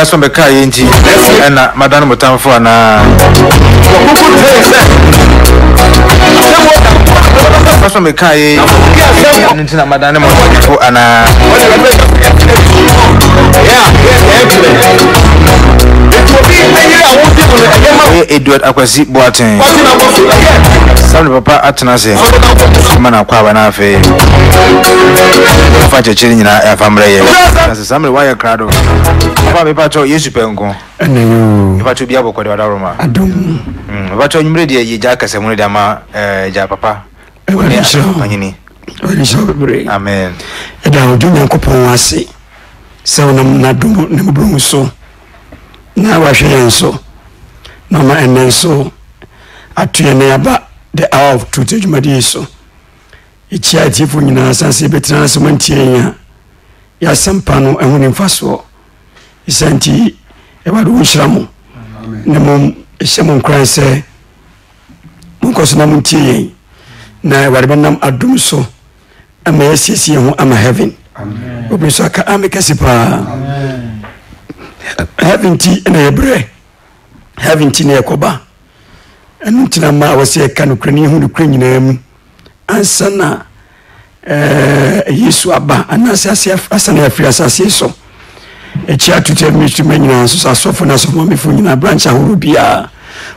so be kai enti na madam mutamfo na so me kai enti na madam mutamfo ana Edward Akwasi Boaten Sam papa atenase mana kwa bana afi fa chechiri nyina ya famre ye Sam wire crowd papa be pacho Yesu penko eneyo pacho bia bokode wada roma adom pacho nyimre de ye ja kase mu de ma ja papa anyini amen eda odun yankopon ase se wonam na dum ne mbru so na wahwe yenso mama enenso atuyene aba the hour of truth jumadi so ichi atifu nyina sanse betina semantie ya sampano ehuni mfaso isanti ewadu nshiramu ne mum ehemu nkranse munkoso na muntie na ewadu banam adum so ama yesisi ho ama heaven amen obiso aka amekasipa amen heaven ti na yebre heaven ti na yakoba enu tina ma wase ka no krani hu no kranyinam ansana Yesu aba anase asana afiri asase so echi atute ministry manyina so asofo na asofo mefu nyina branch ahuru bia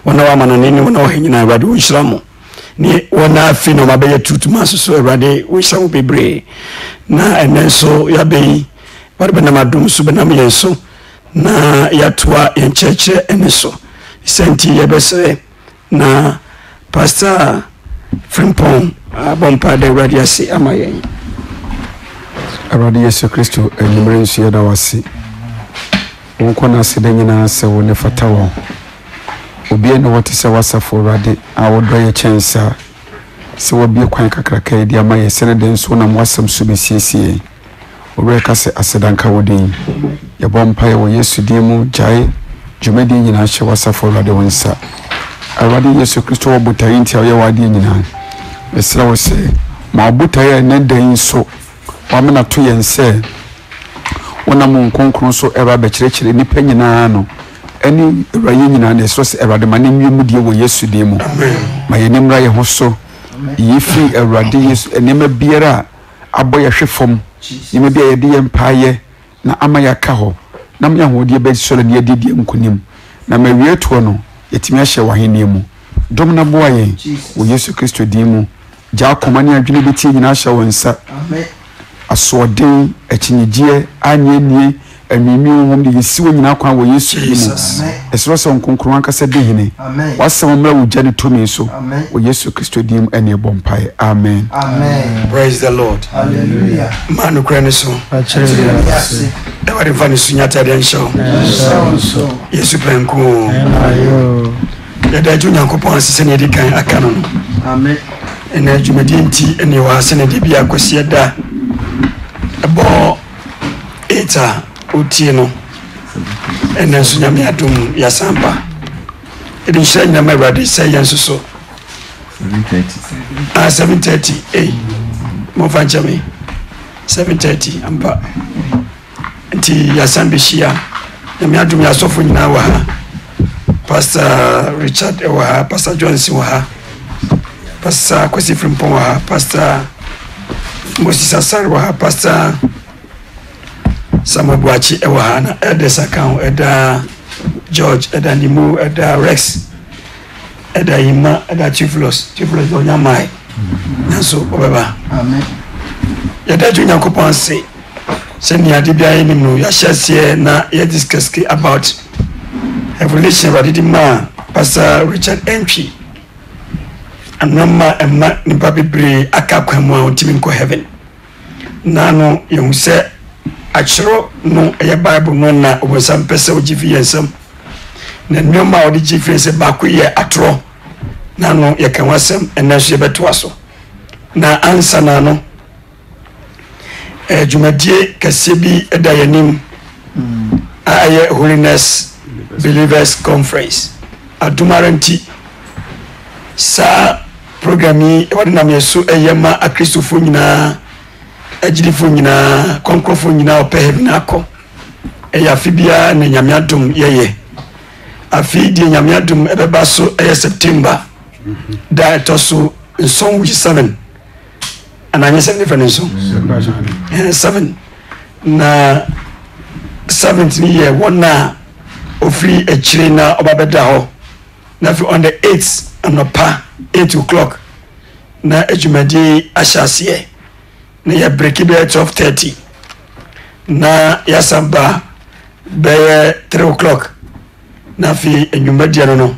wona wa manane wona wa nyina awade wonhyiramu ni wona afi no mabaye tutuma so awade wonhyiramu bebre na enenso yabe wade na madum so benam yenso na yatwa yencheche eneso senti yebese na pastor Frimpong bompa de radiasi amayen Aradi Yesu Kristo enimre nsu yeda wasi wonko na sede nyina se wo ne fatawo obi ene wote se wasafo rade awodo ye chensa se wo bie kwan kakraka edi amaye sene de nsu na mwasam su besiesie obre ka se asedanka wodin ye bompa ye wo Yesu dimu jai jumedi nyina hye wasafo rade wonsa Aradi Yesu Kristo wo botayi ntia ye wade nyina esra wo se ma botayi ne dan so wamena to yense wona mu nkonkron so eba be kirekire nipa nyina no ani ewraye nyina na esro se ewrade ma ne nwemu die wo Yesu die mu ma ye nimra ye ho so yifi ewrade Yesu enema biara aboye hwefom yime bia ye de ye mpaye na amaya ka ho na me ahode be sore ne ye die nkonim na ma wie to no yetimi ahye wahene mu dom na boaye wo Yesu Kristo die mu ja komani adwene beti nyina ahye wonsa amen asodin echinyigye anyenie anwimi wom de yesiwo nyina kwa wo Yesu mu esro se nkonkron ankasa de hene wasem mra wugya ne tomi so wo Yesu Kristo dim ene bompai amen amen praise the Lord hallelujah manu krane so ewari vani sunyata den show Yesu penku ayo yada junya nkopon asese ne di kan aka no amen ene jumadi nti ene wa asene de bia kwasi da ebo eta utieno ene sunyame adum ya sampa edin shanya mabade say yansuso 7:30 mo fanchame 7:30 ampa nti ya sambishia nyame adum ya sofo nyina wa Pastor Richard wa Pastor Johnson wa Pastor Kwesi Frimpong wa Pastor Moses Asar wa Pastor Samuel Bwachi wa na Eda Sakao Eda George Eda Nimu Eda Rex Eda Ima Eda Chief Loss onya mai naso obeba amen yada junya kopanse seni adibia yenim no ya hyase na ya discuss about revelation radidima Pastor Richard Entry anama emma ni babibre akakwamu a ontimi nko heaven nano yehuse achiro no eye bible no na obosam pese ogifi yensam na nyoma odi gifi se bakoye atro nano yekanwasem enaso yebeto aso na ansa nano jumadie kasebi edayanim aye holiness believers conference adumaranti sa programi wadina meso eyema akristofo nyina agilifo nyina konkrofo nyina ope heaven akọ ɛyɛ afi bia ne nyame adom yɛyɛ afi di nyame adom ɛbɛba so ɛyɛ September da ɛtɔ so nson which 7 ananya 7 different nson 7 na 7th ni yɛ wɔna ofiri akyire na ɔbabɛda hɔ na fi on the 8th anɔpa 8 o'clock na adwumadi ahyɛ aseɛ na yɛ breki bɛyɛ 12:30 na yɛasamba bɛyɛ 3 o'clock na fi adwumadi no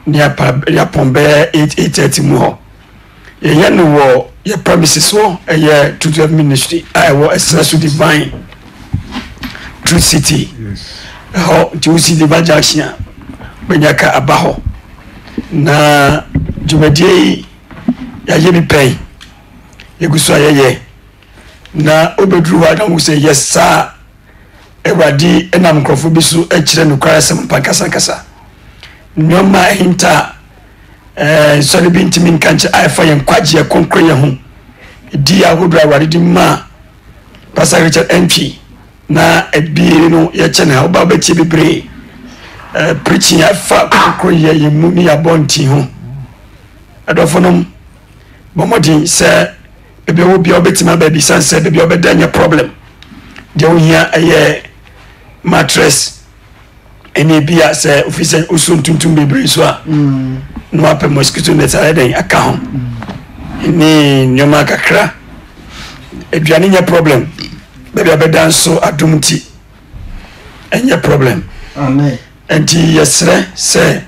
ne yɛapɔn bɛyɛ 8:30 mu hɔ yɛyɛ no wɔ yɛ premises hɔ ɛyɛ 212 ministry a ɛwɔ ɛsrɛ so divine Truth City ɛhɔ nti wosi divine junction a bɛnya ka aba hɔ na dwumadie yi yɛayɛ bi pɛn yɛgu so a yɛyɛ na wobɛduru hɔ a na wo sɛ yɛ saa Awurade ɛnam nkurɔfoɔ bi so akyerɛ nokware sɛm mpa nkasakasa nneɔma ahinta nsɔre bi ntimi nka nkyɛ a ɛfa yɛn nkwagyeɛ konkro yɛ ho di ahodoɔ Awurade de ma Pastor Richard Entwi na ebiere no yɛkyɛ ne ha woba wobɛtie bebree preaching afa konkro yɛ yɛ mu ne yɛabɔ nti ho ɛdɔfo nom bɔmmɔden sɛ baabi a wobia wobɛtumi aba bi sane sɛ baabi a wobɛda nyɛ problem deɛ wohia ɛyɛ mattress ɛne bi a sɛ ofi sɛ wosuo ntuntum bebree so a na wapɛ mosquito net ayɛ dɛn aka ho ne nneɔma kakra aduane nyɛ problem baabi a bɛda nso adom nti ɛnyɛ problem ɛnti yɛserɛ sɛ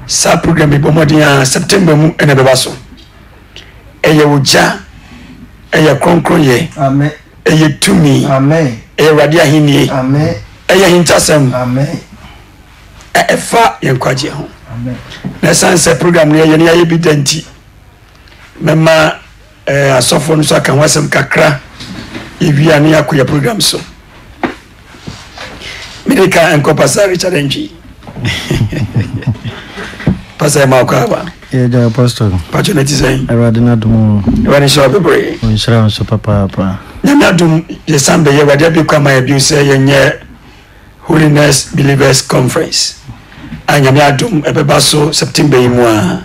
saa program bi bɔmmɔden a September mu ɛna bɛba so ɛyɛ ogya ɛyɛ kronkronyɛ ɛyɛ tumi ɛyɛ Awurade ahennie ɛyɛ hintasɛm ɛfa yɛn nkwagyeɛ ho na ɛsiane sɛ program no yɛyɛ ne yɛayɛ bi da nti mɛma asɔfoɔ no so aka ho asɛm kakra yɛwie a ne yɛakɔ yɛ program so mede ka ɛnkɔ Pastor Richard Entwi Pastor ma wokɔ aba yɛgya apostle patro no ti sɛn Awurade no adom Awurade hyɛ wo bebree ɔnhyira wo so papaapa nyame adom yɛsan bɛyɛ Awurade abɛkwa ma yɛbio sɛ yɛnyɛ Holiness Believers Conference a nyame adom ɛbɛba so September yi mu a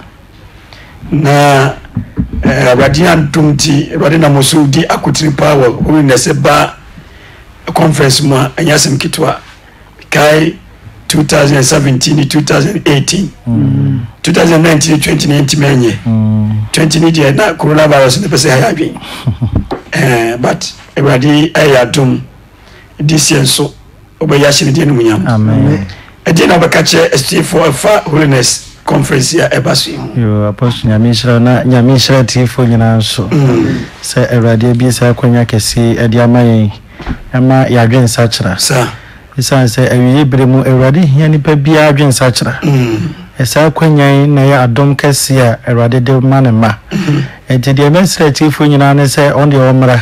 na Awurade adom nti Awurade nam so di akotiri paa wɔ Holiness ba conference mu a ɛnyɛ asɛm ketewa kae 2017 2018 2019 2019 mɛnyɛ 20 ne deɛ na coronavirus ne pɛ sɛ hayɛ adwen but Awurade ɛyɛ adom this year nso wobɛyɛ ahyɛ ne deɛ no mu nyam ɛdeɛ na wobɛka kyerɛ asutifoɔ ɛfa Holiness conference a ɛba so yi ho apostle nyame nhyira tiefo nyinaa nso sɛ Awurade abie saa akwanya kɛse ɛde ama yɛn ama yɛadwe nsakyera saa ɛsiane sɛ awie berɛ mu Awurade hia nipa biara adwe nsakyera ɛsaa akwanya na yɛ adom kɛse a Awurade de ma ne ma ɛnti deɛ mɛsrɛ tiefo nyinaa ne sɛ ɔn deɛ ɔmmra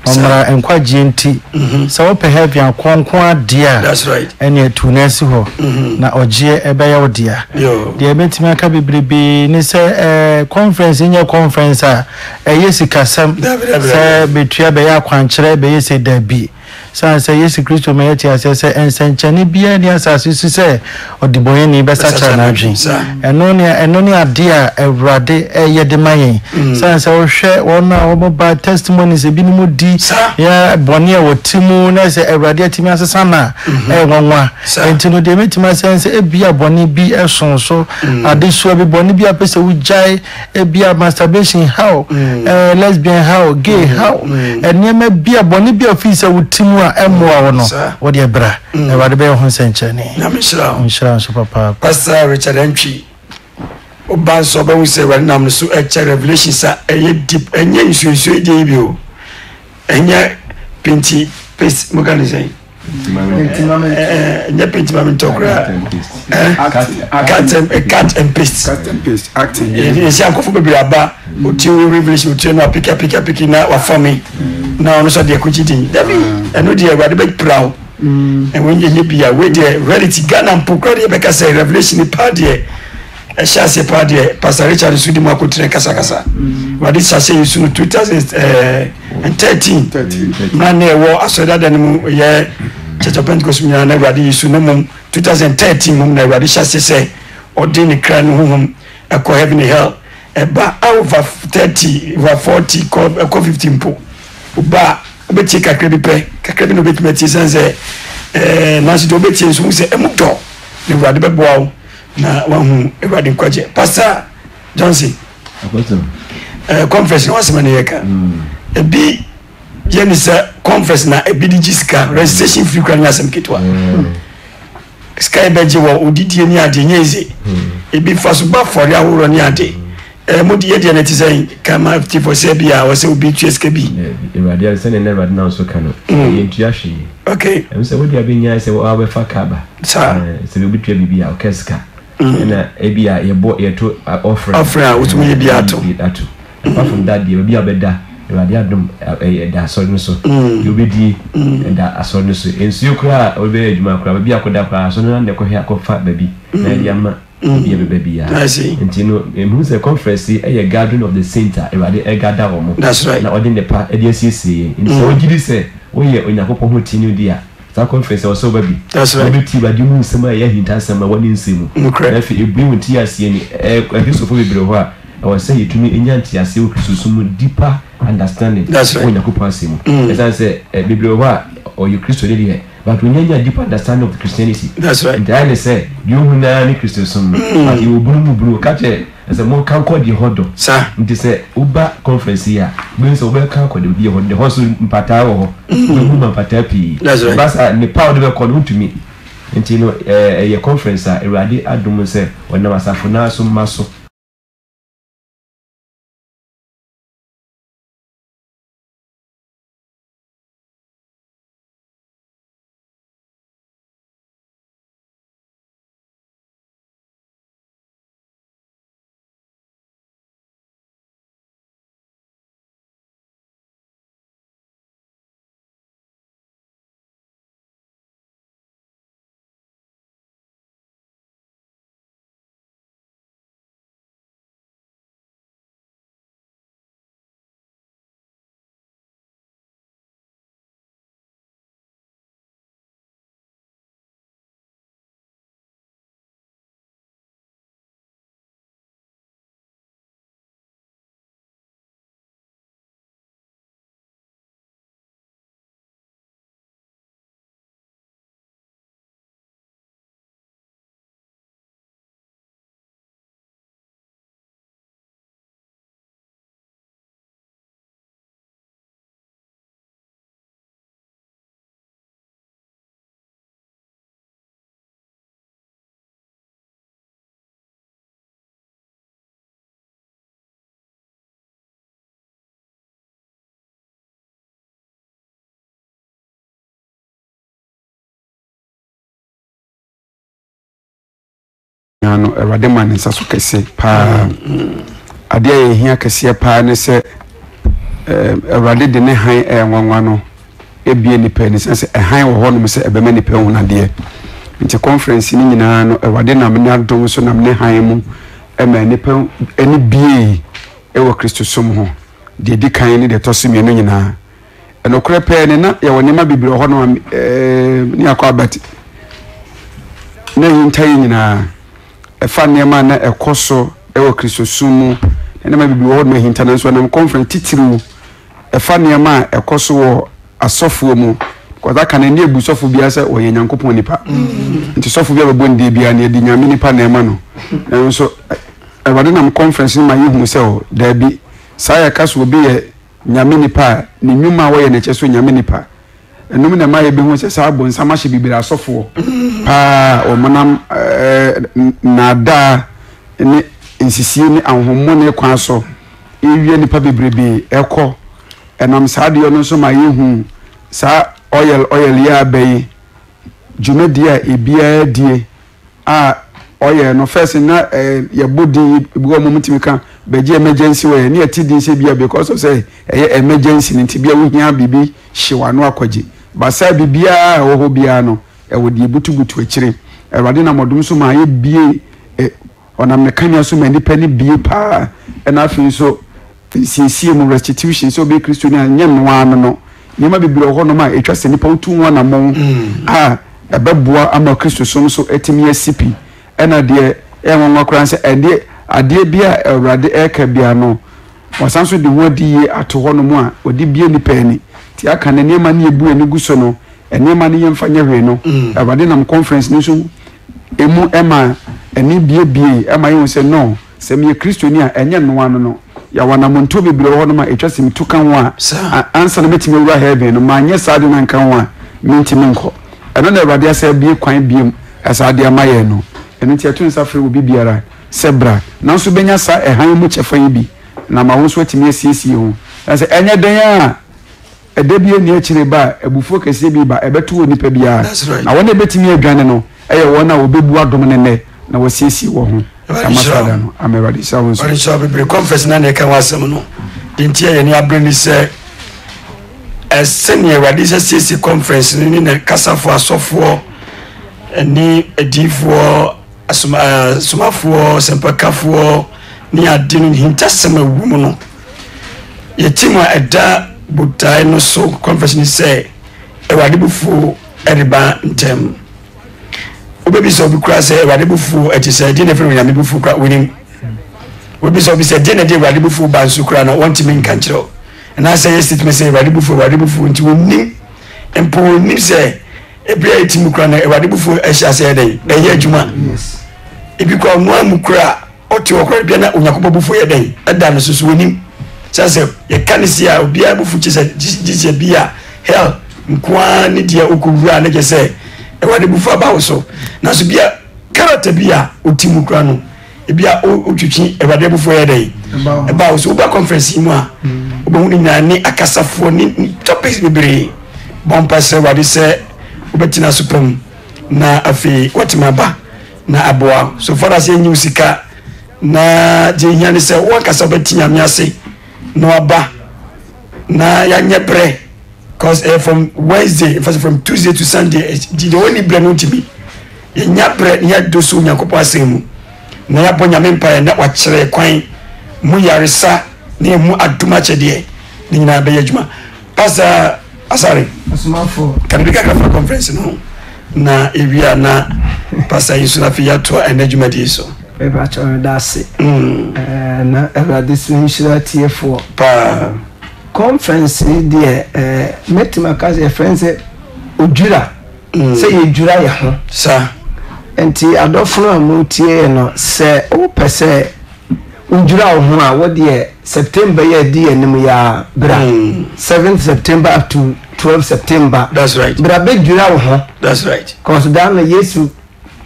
nkwagye nti sɛ wopɛ heaven akɔnko adeɛ a ɛne atu no asi hɔ na ɔgyeɛ ɛbɛyɛ wo dea deɛ ɛbɛtumi aka bebrebe ne sɛ conference nyɛ conference a ɛyɛ sikasɛm sɛ bɛtua bɛyɛ akwankyerɛ bɛyɛ sɛ dabi san sɛ Yesu Kristo ma yɛte asɛ sɛ ɛnsɛnkyɛne biara ne asase so sɛ ɔde bɔyɛni bɛsakyerɛ n'adwen ɛno ne adeɛ a Awurade ɛyɛ de ma yɛn san sɛ wohwɛ wɔn a wɔbɛba testimonies ebinom di yɛ bɔne a wɔte mu na sɛ Awurade atumi asesa na ɛnwanwa ɛnti no deɛ mɛtumi asɛn sɛ ebia bɔne bi ɛson so adesoa bi bɔne bi apɛ sɛ wogyae ebia masturbation how lesbian how gay how ɛnneɛma bi a bɔne bi a ɔfii sɛ wote mu a ɛmmoa wo no wɔde ɛbra Awurade bɛyɛ ho nsɛnkyɛne nhyira nso papa Pastor Richard Entwi oba nso ɔbɛhu sɛ Awurade nam no so ɛkyɛ revelations a ɛyɛ deep ɛnyɛ nsuonsuo deɛ bi o ɛnyɛ pinti paste mo ka ne sɛn ɛnyɛ pinti ma me ntɔkora cut and paste acting yɛsi ankɔfo bebree aba ɔtie revelation ɔtie no apiki na wafame na ɔno so deɛ kɔgye din dabi ɛno deɛ Awurade bɛpra wo ɛwɔ nyɛ bia wei deɛ reality Ghana mpokora deɛ bɛka sɛ revelation paa deɛ ɛhyɛ ase paa deɛ Pastor Richard nso di mu akɔtene kasakasa Awurade hyɛhyɛ yi so no 2013 na ne ɛwɔ asɔredada no mu yɛ Church of Pentecost nyina na awurade yesu na mom 2013 mom na awurade hyase sɛ ɔde ne kra no honhom ɛkɔ heaven and hell ɛba over 30 over 40 ɛkɔ 50 mpo woba wobɛtie kakra bi pɛ kakra bi na wobɛtumi atie sɛn sɛ nanso deɛ wobɛtie nso hu sɛ ɛmu dɔ na awurade bɛboa wo na wahu awurade nkwagye Pastor Johnson conference na wasɛma no yɛka ebi yɛne sɛ conference na ebi de gye sika registration free kra ne asɛm ketewa sky bɛgye wɔ odidie ne ade nyɛ ɛze ebi fa so ba fɔre ahoroɔ ne ade mo de yɛdeɛ no te sɛ kama tifo sɛ bi a wɔsɛ obi tua sika bi awurade sɛ ne awurade na nso ka no yɛntua hwee okay ɛm sɛ wode abɛnya sɛ wɔbɛfa kaba saa sɛ bɛbɛtua biribi a ɔka sika ɛna ebi a yɛto offering a wotumi yɛ bi ato apart from that deɛ baabi a bɛda awurade adom ɛda asɔre no so deɛ wobɛdie ɛda asɔre no so nsuo koraa a wobɛyɛ adwuma koraa baabi akɔda koraa asɔre no na ndɛkɔhwɛ akɔfa baabi na ɛde ama bia bɛba biara nti no ɛmu sɛ conference ɛyɛ gathering of the saints a awurade ɛgada wɔ mo na ɔde nnepa ɛde asiesie yɛn nti sɛ wogye di sɛ woyɛ onyankopɔn ho ti no di a saa conference ɛwɔ sɛ woba bi wobɛti awurade mu nsɛm a ɛyɛ ahintasɛm a wɔne nsɛm mu na afei ɛbue wo nti aseɛ ni akristofo bebree hɔ a ɛwɔ sɛ yɛtumi ɛnya nteaseɛ wɔ kristosom mu deeper understanding wɔ onyankopɔn asɛm mu ɛsiane sɛ bebree hɔ a ɔyɛ kristo de deɛ but when you have deeper understanding of Christianity, that's right. And I say, you know, any Christian, but you will catch it as a more can call the hodder. Sir, it is a Uber conference here. Means over can call the horse in Patao, woman Patapi. That's right. But the power of the call to me. And you know, a conference, a radi adum say, when I was a funa some muscle. no awurade man nsa so kese pa ade ye hia kese pa ne se awurade de ne han enwanwa no ebie ni pa ni se han wo ho no se ebema ni pa hu na de nti conference ni nyina no awurade na me na dom so na me han mu ema ni pa eni bie ewo Kristo som ho de di kan ni de tosumi no nyina eno kure pa ne na ye woni ma bibire ho no ni akwa abati na yintai nyina efa nneema na ekoso ewo Kristo sumu ene ma bibi wo na hinta so na conference titiru efa nneema ekoso wo asofo mu ko da kan ne ebusofo bia se wo yenyankopon nipa nti sofo bia bebo ndie bia ne edi nyame nipa nneema no nso ewade na conference ma yehu se o da bi saya kaso obi ye nyame nipa ne nwuma wo ye ne cheso nyame nipa enum na ma ye be hu se sa abo nsa ma hye bibira asofo pa o monam na da ne insisi ni ahommo ne kwan so ewie nipa bebrebe ekọ enam saade yo no so ma yehu sa oil ya abai jumedia ebia die a oil no first na ye body ebugo momutimika beje emergency we ne atidi se bia because of say emergency nti bia wo hia bibi hyewa no akwaje basa bibia wo bia no ewo die butubutu akire ewade na modum so ma ye bie onam ne kanya so ma nipa ni bie pa na afi so siesie mu restitution so be Kristo ni anyem no ano no niema bibire ho no ma etwa se nipa otu ho na mo ebeboa ama Kristo som so etimi asipi ena de enwonwa kran se ade bia Awurade eka bia no wasanso de wodi ato ho no mu a odi bia nipa ani ti aka na niema na ebu ani guso no niema na yemfa nya hwe no Awurade nam conference ni so emu ema ani bie ema yin se no se me Kristo ni a enye no ano no ya wana monto bibire ho no ma etwa se mituka ho a ansa na metimi wura heaven no ma nya saade na nkan ho a mentimi nko eno na Awurade asa bie kwan biem asa de amaye no eno ti atun safre obi biara sebra nanso benya sa ehan mu chefan bi na ma ho so atimi asiesie ho asa enye den a edebie ni akire ba ebufo kese bi ba ebeto onipa bia na wona betimi adwane no eye wona obebu adom ne na wasiesie wo ho amasada no ameradi sawo so wari so be conference na ne kan wasem no dintie ye ni abrani se senior Awurade se conference ni na kasafo asofo ni edifo asumafo sempakafo ni adinu hintasema wumu no yetima eda butai no so conference ni se Awurade bufu eriba ntem obebi so bi kura se Awurade bufu etise de na fere nyame bufu kura wini obebi so bi se de na de Awurade bufu bansu kura na want me nkan kiro na say yes it me say Awurade bufu nti wonni empo ni se ebia etimu kura na Awurade bufu ehia se den eye adwuma yes ebi kwa no amukura oti okura bia na onyakobo bufu ye den eda no susu woni sase ye kanisia obia bufu chise bia hell nkwa ni dia okuwura na je say Awurade bufu abawo so na so bia character bia otimu kura no ebia otwitwi Awurade bufu ye den abawo so oba conference mu a obo ni na ni akasafo ni topics bibiri bon passer Awurade se obetina supam na afi watima ba na aboa so far as enyi usika na je hiane se wakasa obetinya miase no aba na yanye bre cause from Wednesday from Tuesday to Sunday the only bre no timi yanya bre ya doso nyakopo asemu na ya bonya mempa na wakire kwan mu yaresa na mu aduma chede ni na be yadwuma pastor asare asumafo kanibika ka conference no na ewia na pastor Yusuf ya to enadwuma di so eba cho dase na Awurade sinshira tiefo pa conference die metima kaze friends odwira say yedwira ya ho sa enti adofo amutie no se o pese odwira ho a wo de September ya di anim ya bra 7th September up to 12 September that's right bra be dwira ho that's right cause dan na Yesu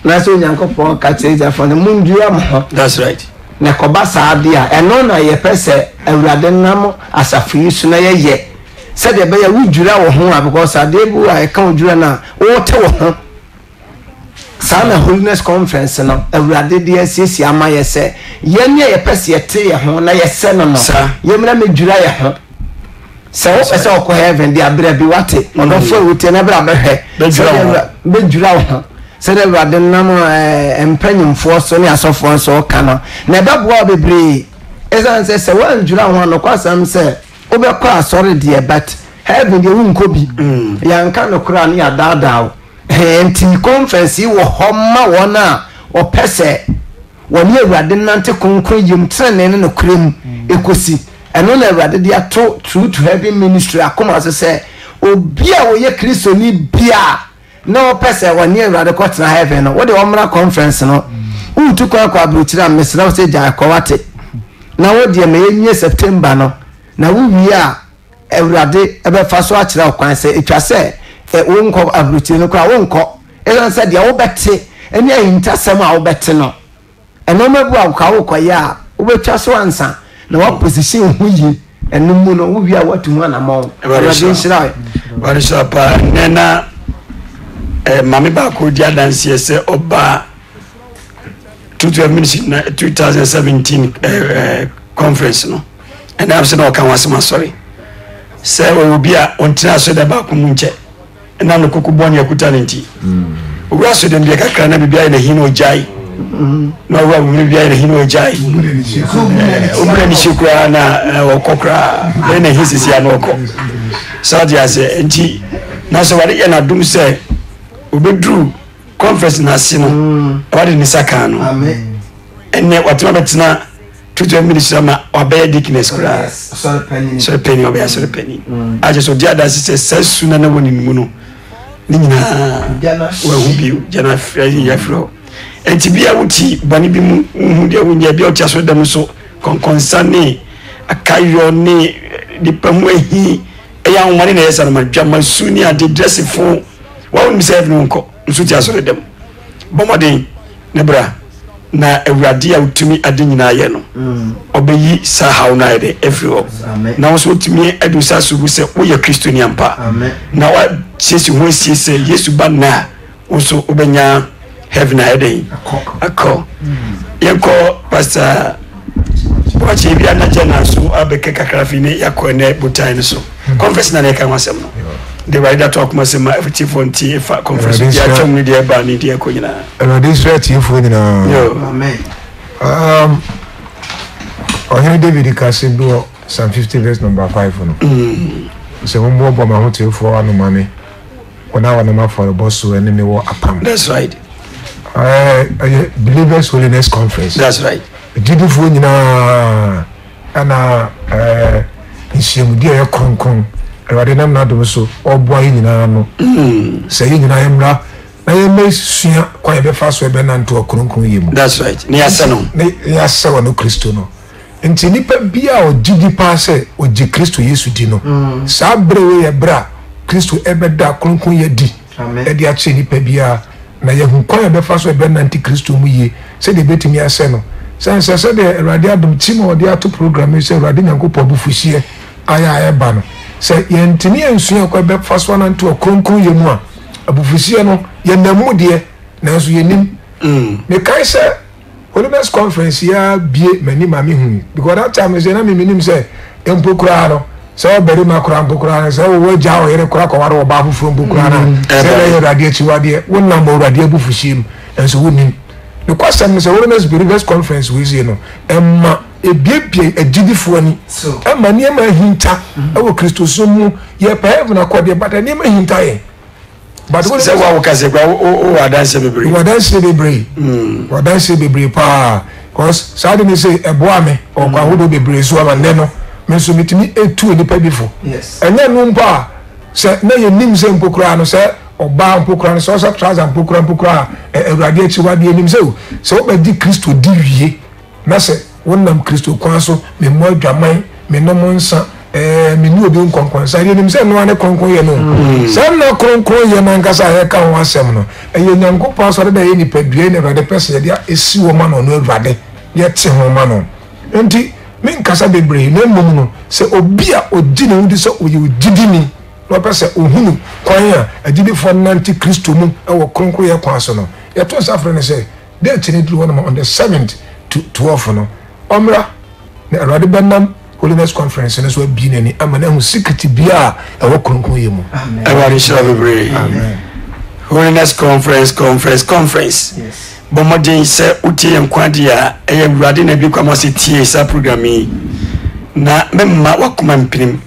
na so nyankopon ka tseja fo ne mundwira mo that's right na koba saade a eno na ye pese Awurade nam asafu Yesu na ye se de be ya wudwira wo ho a because ade bu a ka wudwira na wo te wo ho sana holiness conference no Awurade de asisi ama ye se ye ne ye pese ye te ye ho na ye se no ye mra medwira ye ho se wo pese okọ heaven de abra bi wate ono fo wuti na bra behwe bedwira wo ho se de Awurade nam empanyimfo so ne asofo so ka no na ebeboa bebre esan se wandwira ho no kwasam se obekọ asore de but heaven de wunko bi yanka no kura ne adadaw enti conference wo homma wona opese woni Awurade nante konkon yim trene ne no kurem ekosi eno na Awurade de ato true to heaven ministry akoma se obia wo ye Kristo ni bia na opese woni Awurade ko tena heaven no wo de omra conference no untu kwa abruchira mesra wo se ja kwate na wo de me enye September no na wo wi a Awurade ebe fa so akira okwan se etwa se wonko abruchira no kwa wonko elan se de wo bete eni ahintasem a wo bete no eno mabu akwa wo kwaya wo betwa so ansa na wa position hu yi enu mu no wo wi a watu mu na mo Awurade nshira wari so pa nena mami ba ko dia dance se oba 2017 conference no and I'm saying okay wasema sorry say we obi a ontina so da ba ko munche na no kokuboni akuta nti owura so dem bia kakra na bibia na hino jai no wa mu bibia na hino jai umre ni shukra na okokra na hisisi ya no okọ Saudi ase enti na so wade na dum say obedru conference na se no wade ni saka no amen enne watema betina 2 minutes ama obey dickness kura so penny obey so penny aje so dia da se sasu na woni mu no ni nyina wa hubi jana ya fro enti bia wuti bani bi mu hu dia wunya bia o tia so dem so konkonsane akayo ni di pamu ehi eya woni na yesa na dwama suni ade dress fo wa woni se no nko nso tia so dem bomoden ne bra na awurade a utumi ade nyina ye no obeyi sa haw na ide everywhere na so utumi adu sa so bu se wo ye kristoni ampa na wa sisi ho sisi yesu ba na so obenya heaven na ide akọ yenko pastor wachi bia na jena so abeke kakrafi ne yakọ ne butan so confess na ne kan wasem no the rider talk must say everything for tea conference ya chom ni dia ba ni dia ko nyina this right info nyina amen Henry David Kasim do Psalm 50 verse number 5 no so mo bo ma ho te fo anu mame ona wana ma for boss so ene me wo apam that's right believers holiness conference that's right jidifo nyina ana nsiemu dia ya kronkron Erade nam na do so oboa nyina no se nyina yemra na yemma sua kwa ye be fa so be nanto okronkron yemu that's right ni asa no ni asa wa no Kristo no enti nipa bia o jidi pa se o ji Kristo Yesu di no sa brewe ye bra Kristo ebeda kronkron ye di e di ache nipa bia na ye hu kwa ye be fa so be nanti Kristo mu ye se de betimi ase no se de erade adom timo de ato program se erade nyankopɔ bufuhie aya ba no se yentini ensuya kwa be faso na nto kronkron yemu a abufusie no ye namu de na so yenim me kai se holiness conference ya bie mani mami hu because that time is na me minim se empokura no se obere makura empokura se wo ja o yere kura ko waro oba fufu empokura na se le radio chiwade wonna mo radio abufusie enso wonim the question is holiness believers conference we say no emma ebiebie agidifo ani emma ni ema hinta ewo Kristo so mu ye pa heaven akode but ni ema hinta ye but we say wa waka se gba o wadanse bebre pa cause sade ni say eboa me o kwa hodo bebre so ama ne no me so mitimi etu ni pa bifo enye no mpa se na ye nim se mpokura no se oba mpokura no so trouser mpokura Ewurade achiwade enim se o se o be di Kristo di wie na se wonnam Kristo kwa so me mo adwaman me no monsa me ni obi nkonkon sa enim se no ane konkon ye no se na konkon ye man kasa he ka ho asem no eye nyankopon so de ye ni padue ne Ewurade pese ye dia esi wo ma no no Ewurade ye te ho ma no enti men kasa bebre na mmom no se obi a odi ne wudi so oye odidi ni no pese ohunu kwan a agidi fo nanti Kristo mu e wo konkon ye kwa so no ye to safre ne se de tini dru one on the 7th to 12 no omra na Ewurade benam holiness conference ne so bi nani amana hu secret bia e wo konkon ye mu Ewurade shall be brave amen holiness conference yes bomodin se utie nkwade a Ewurade na bi kwama se tie sa program yi na memma wakoma mpirim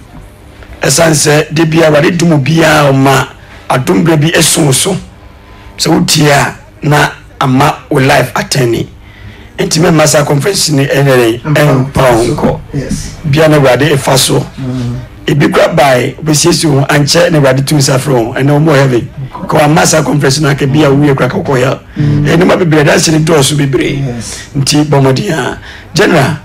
esanse de bia Ewurade dumu bia o ma adombre bi esonso se utie na ama o life attending intime massa conference ni enere empanko bia na Ewurade efaso ebi kwa bai obesiesu anche na Ewurade tu safro and no more heaven ko massa conference na ke bia wiye kwa ko ya eni ma bebre dance ni do so bebre nti bomodia general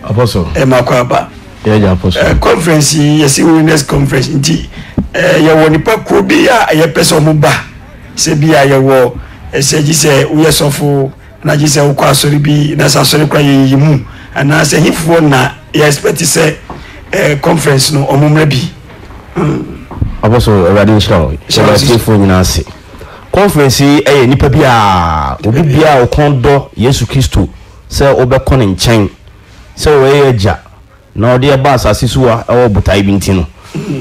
apostle makwa ba yeah apostle conference yesi holiness conference nti ye woni pa ko bia ye pese omo ba se bia ye wo eseji se uye sofo na jise ukwa asori bi na sasori kwa yimu ana se hifo na ye expect se conference no omumre bi apostle Ewurade show se fo nyina ase conference nipa bia obi bia okondo Yesu Kristo se obekọ ne nchen se we eja na ode ba asase so a ewo botai bi ntino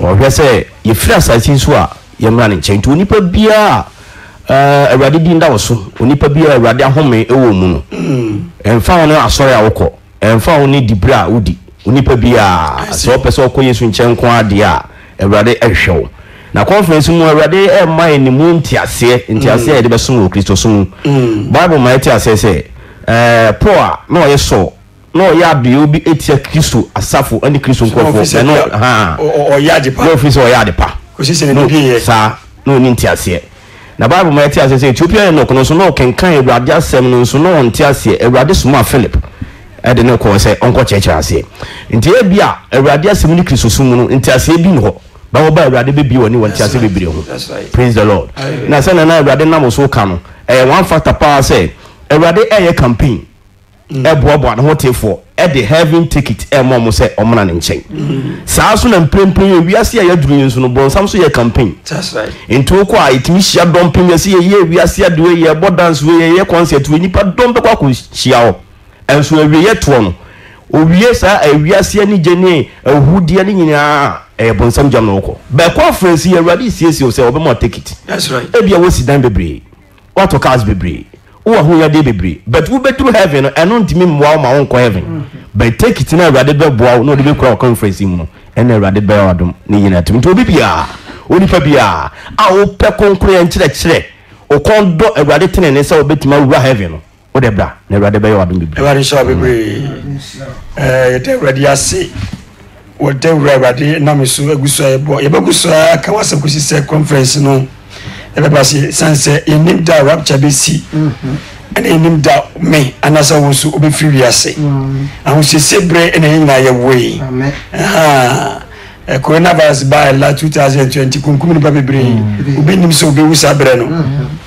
o hwe se ye fira asase so a ye mra ne nchen to nipa bia Ewurade di nda woso onipa bia Ewurade ahome ewo mu no emfa won asori awokọ emfa won ni dibra udi onipa bia so pese okọ Yesu nchen ko ade a awurade ehwew na conference mu awurade e mai ni mu ntiase e de besom Kristo som Bible ma etiase se Paul no yeso no ya de obi etia Kristo asafo ani Kristo nkofo no o ya de pa no officer o ya de pa ko sisi ne bi sa no ni ntiase na Bible ma etiase se Ethiopia no kono so no kenkan awurade asem no so no ntiase awurade soma Philip de no ko se onko cheche ase nti e bia awurade asem ni Kristo som no ntiase bi no ba wo ba awurade be bi woni ntiase be bi ho praise the Lord na se na awurade nam so ka no one factor power say awurade e campaign e boabo na hotefo e the heaven ticket e mo se omna ne nchen saa so na mprempren wiase ya duru nso no bon sam so ye campaign that's right into ko a itimi hia dompin ye se ye wiase ade ye bo dance we ye concert we nipa dombe kwa ko hia o enso awie ye to no owie saa wiase ani gene ahudie ni nyina e bon sam jam no ko be conference ye ready siesie o se obema ticket that's right e bia wo sidan bebre what cars bebre wo ho ya de bebre but wo be through heaven and on timi mwa ma won ko heaven but take it na awurade be boa no de be kura conference mu no e na awurade be wadom ni nyina tim to bibia onipa bia a wo pe konkoro ya nkyerɛ o kondo awurade tenene se obetima wura heaven no wo de bra na awurade be wadom bibia awurade so bebre de awurade ase wo de awurade na me so aguso ebo ye baguso ka wasam kusi se conference no ebebasi sanse enim da rapture be si and enim da me anasa wonso obe free wiase ahun se bre ene nyina ye we coronavirus by la 2020 kunkum ni babebre obi nim so obe wusa bre no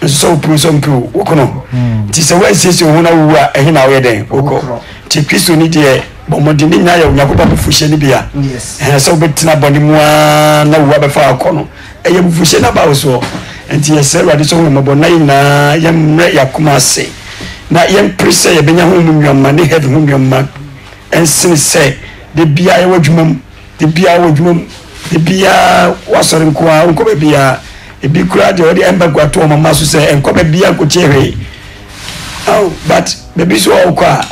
so prosom pro wokono ti se wa sese ho na wu a ehina wo den woko ti Kristo ni de bomodi ni nyaya onyakoba bufushe ni bia so obe tina boni mu na wu abefa akono eye bufushe na ba so enti yesere ade so mo bona ina yemre yakuma se na yem prese ye benya ho munwamma ne head ho munwamma ensin se de bia ye wadwumam de bia wadwumam de bia wasore nko a nko be bia e bi kura de odi emba gwato mama so se enko be bia ko chewe oh but baby so okwa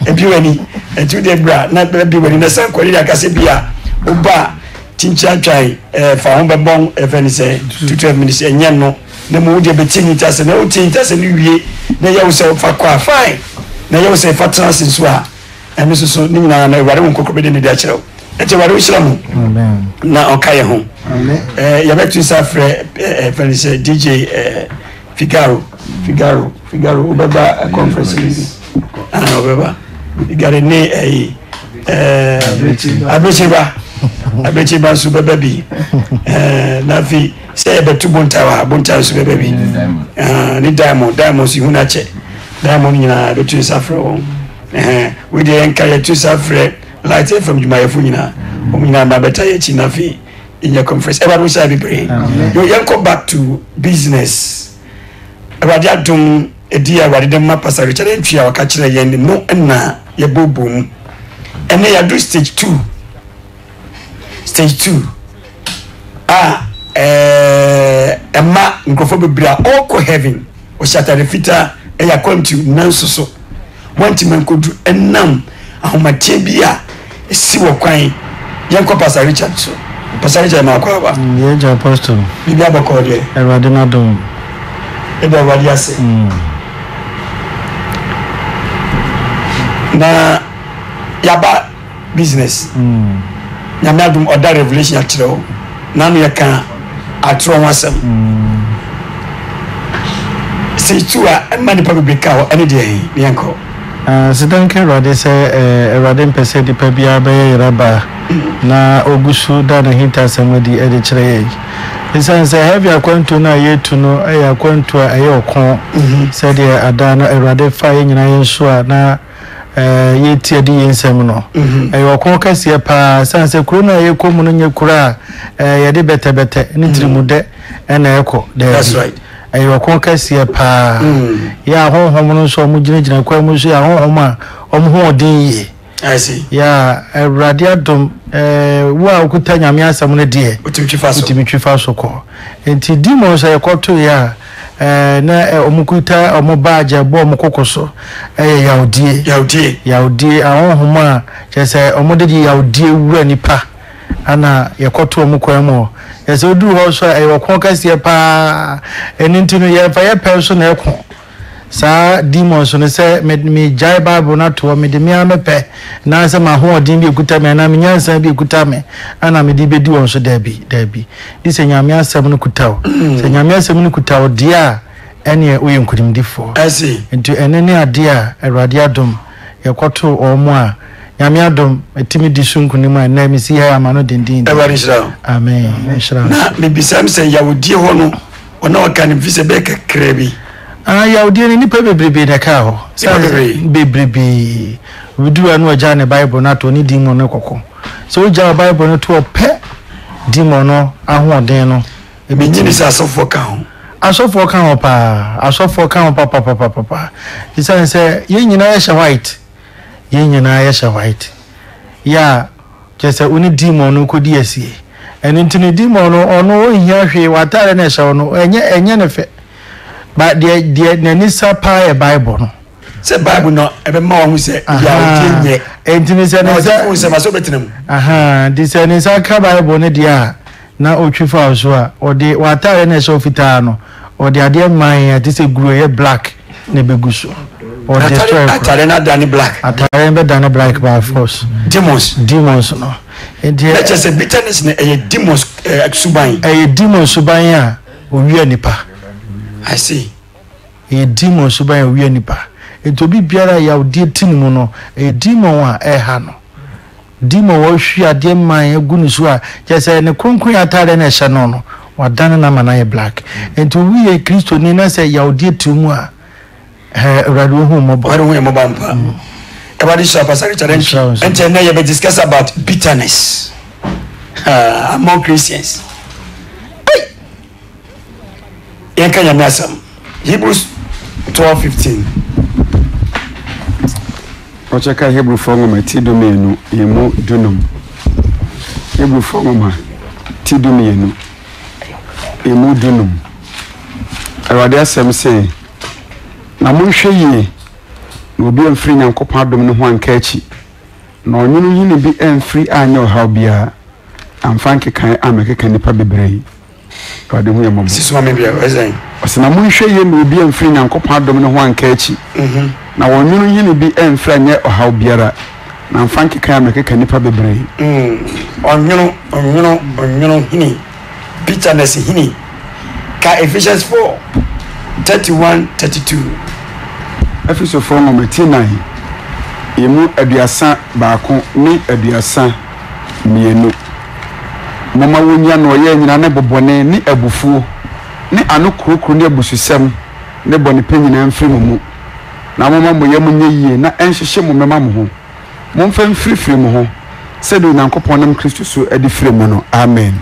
e bi wani e tu de bra na bi wani na san ko ri akase bia oba tincha twai fa ho be bon e fani se 12 minutes enye no na mo de betini tase na o tinta se ni wie na ya wo se fa kwa fine na ya wo se fa trans so a eno so ni na na ware won kokko de ni da kire e te ware wo shira mo amen na okaye ho amen ya betu sa fre fani se DJ Figaro ubeba conference ni ubeba igare ni abecheba su beba bi na fi say betu bonta su beba bi ni diamond si hunache diamond nyina betu safre won we dey encourage to safre light from jumayefu nyina nyina na beta ye chi na fi in your conference ever we say be pray you come back to business awurade adom edi awurade dem ma pastor Richard entwa waka kire yen no na ye bobom ene ya do stage 2 ema nkrofo bebra oko heaven o shatare fita e ya kwamtu nansoso wanti mankodu enam ahomatie bia esi wo kwan yenko pastor Richard so pastor Richard ma kwa ba ye ja apostle bibia bakode awurade na dom ebe wadi ase na yaba business nyame adum oda revelation atro na no yeka atro wasem say tu a mani pa be ka ho ene de yanko sidanke rade se rade mpese di pa bia be yeraba na ogusu da na hinta samadi ede kire isan se heavy akwantu na yetu no aya akwantu aye okon se de adana erade fa nyina yenso a na yeti adi yensem no aye okon kase pa san se kuro na ye komu no nye kura ye de bete ni tirimude na eko that's right aye okon kase pa ya honhom no so mu gina kwa mu so ya honhom a omho odin yi I see. Yeah, radiadum wa okuta nyame asam no de utimtwifa so ko enti demons ayekoto ya na omukuta omubaja bo omukokoso yaudie ahonhoma chese omodedi yaudie wura nipa ana yakoto mu kwemo yese odu ho so ayoko kase pa eninti no ye fa ye pe so na eko sa demons no se me jai bible na to me de me amepe na se ma ho odin bi ekuta me na me nyansa bi ekuta me ana me di bedi won so dabi di se nyame asem no kutawo se nyame asem no kutawo dia ene oye nkudimdifo asi nti enene ade a awurade adom yakoto omo a nyame adom etimi di sunkunim a na me si ha ama no dindin awurade shira amen shira na me bisam se yawodie ho no ona o kan vise be kakra bi yawodie ni nipa bebrebe na ka ho bebrebe wudu anu aja ne bible na to ni demon no kokko so uja bible no to pe demon no ahoden no ebi nyini sa asofo ka ho asofo kan opa asofo kan papa isa se ye nyina ya white ye nyina ya white ya just uni demon no kodi asie eni ntini demon no ono ohia hwe watare na sha no enye ne fe ba de nani sapa e bible no se bible no ebe ma wo se ya otinye entini se ne se maso betinam di se ne sa ka bible ne dia na otwifa so a ode watare na sha ofita no ode ade man ati se guru ye black ne beguso or destroy atare na dani black atare be dani black by force demons no let's just say bitterness na demons suban demons suban a owi anipa I see demons suban owi anipa etobi biara ya odi tinimu no demon a ha no demon wo hwi ade man agunu so a just ne kronkron atare na hye no no wadane na mana ye black ento wi ye Kristo ni na say ya odi timu a radu hu mobo mpa everybody shall pass a challenge and then you be discuss about bitterness among Christians yanka ya mesam Hebrews 12:15 Ocheka Hebrew fongoma tidomenu yemu dunum Hebrew fongoma tidomenu yemu dunum awade asem se na monhwe yie na obi amfiri nyankopon adom no ho anka achi na onyunu yini bi amfiri anya ohaw bia amfanke kan amekeka nipa bebrei awade hu yemabo sisuma me bia wezen osina monhwe yie na obi amfiri nyankopon adom no ho anka achi na onyunu yini bi amfiri anya ohaw biara na amfanke kan amekeka nipa bebrei onyunu hini bitterness hini ka Ephesians 4:31-32 Ephesians 4:9 yemu aduasa baako ni aduasa mienu mama wonya no ye nyina ne bobone ni abufuo ni anokrokro ni abususem ne bone penyina mfiri mu na mama moye munye yie na enhyehye mo mema mo ho momfa mfirifiri mo ho sedo nyankopon nam Kristo so adi firi me no amen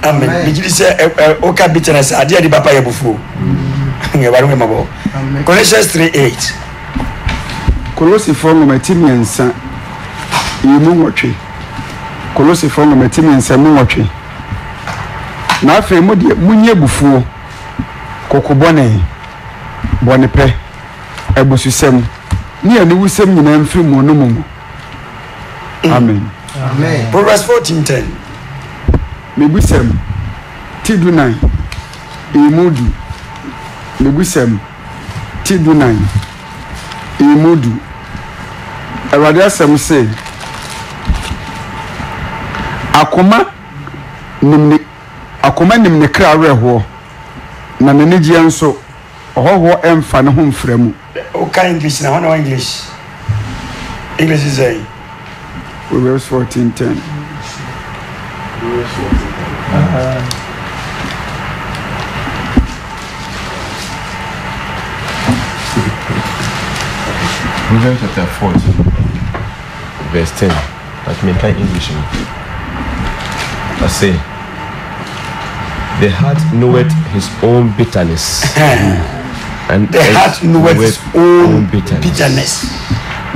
bijili se oka bitterness ade adi papa ye bufuo ngebaru mabo Colossians 3:8 Colossians 4:10 yemu nwotwe Colossians 4:10 mu nwotwe na afi mu de munye bufuo kokobone bone pe ebususem ni ani wusem nyina mfiri mu no mu amen Proverbs 14:10 mebusem tidunai emudu mebusem tidunai emudu awade asem se akoma nimne kra reho na nenegye nso ohoho emfa ne ho mframu okay English na one English is a Proverbs 14:10 Proverbs chapter 14 verse 10 but me in English I say the heart knoweth his own bitterness and the heart knoweth his own bitterness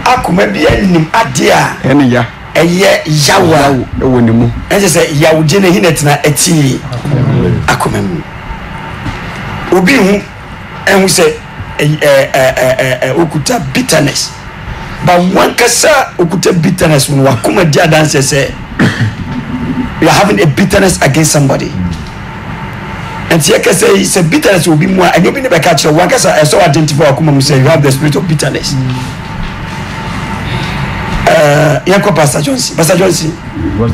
akuma bia nim ade a ene ya eye yawa ewonimu ense se yawuje ne hinetina ati akuma mu obi hu enhu se okuta bitterness but one kasa okuta bitterness no akuma dia dance se you are having a bitterness against somebody. And here can say bitterness will be more, and you'll be never catch the one. I saw identify say you have the spirit of bitterness. Yanko Pastor Johnson,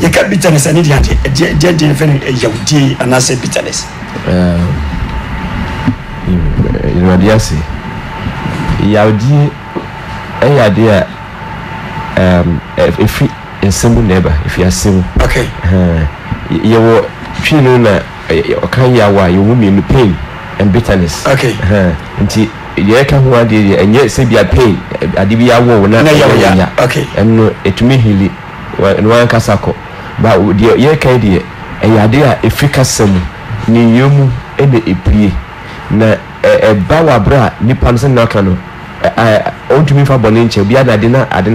you can't bitterness. I need to defend Yahudi and I say bitterness. You know, dear, see, Yahudi, if you a simple neighbor, if you are simple, okay, you will feel you will be in pain and bitterness. Okay, until you can one day and yet say be a pain. I did be a woman, okay, and it to me, Hilly, and one Casako, but dear, ye candy, a idea efficacy, ni yomu, and the EP. Na bawa bra nipa nse na kano ontumi fa bonenche bia na de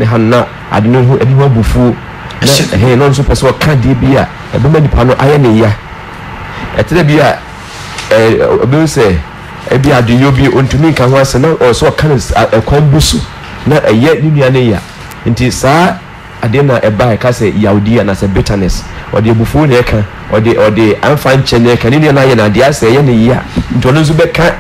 hanna ade no hu ade ho bufu na no nso pese o ka de bia e be nipa no aye ne ya etere bia obi se e bia de yobi ontumi ka ho ase na o so ka kwan busu na eye ni nua ne ya nti saa ade na e ba e ka se Yahudi na se bitterness o de bufu ne ka o de amfa nche ne ka ni na ye na de ase ye ne ya ntono nso beka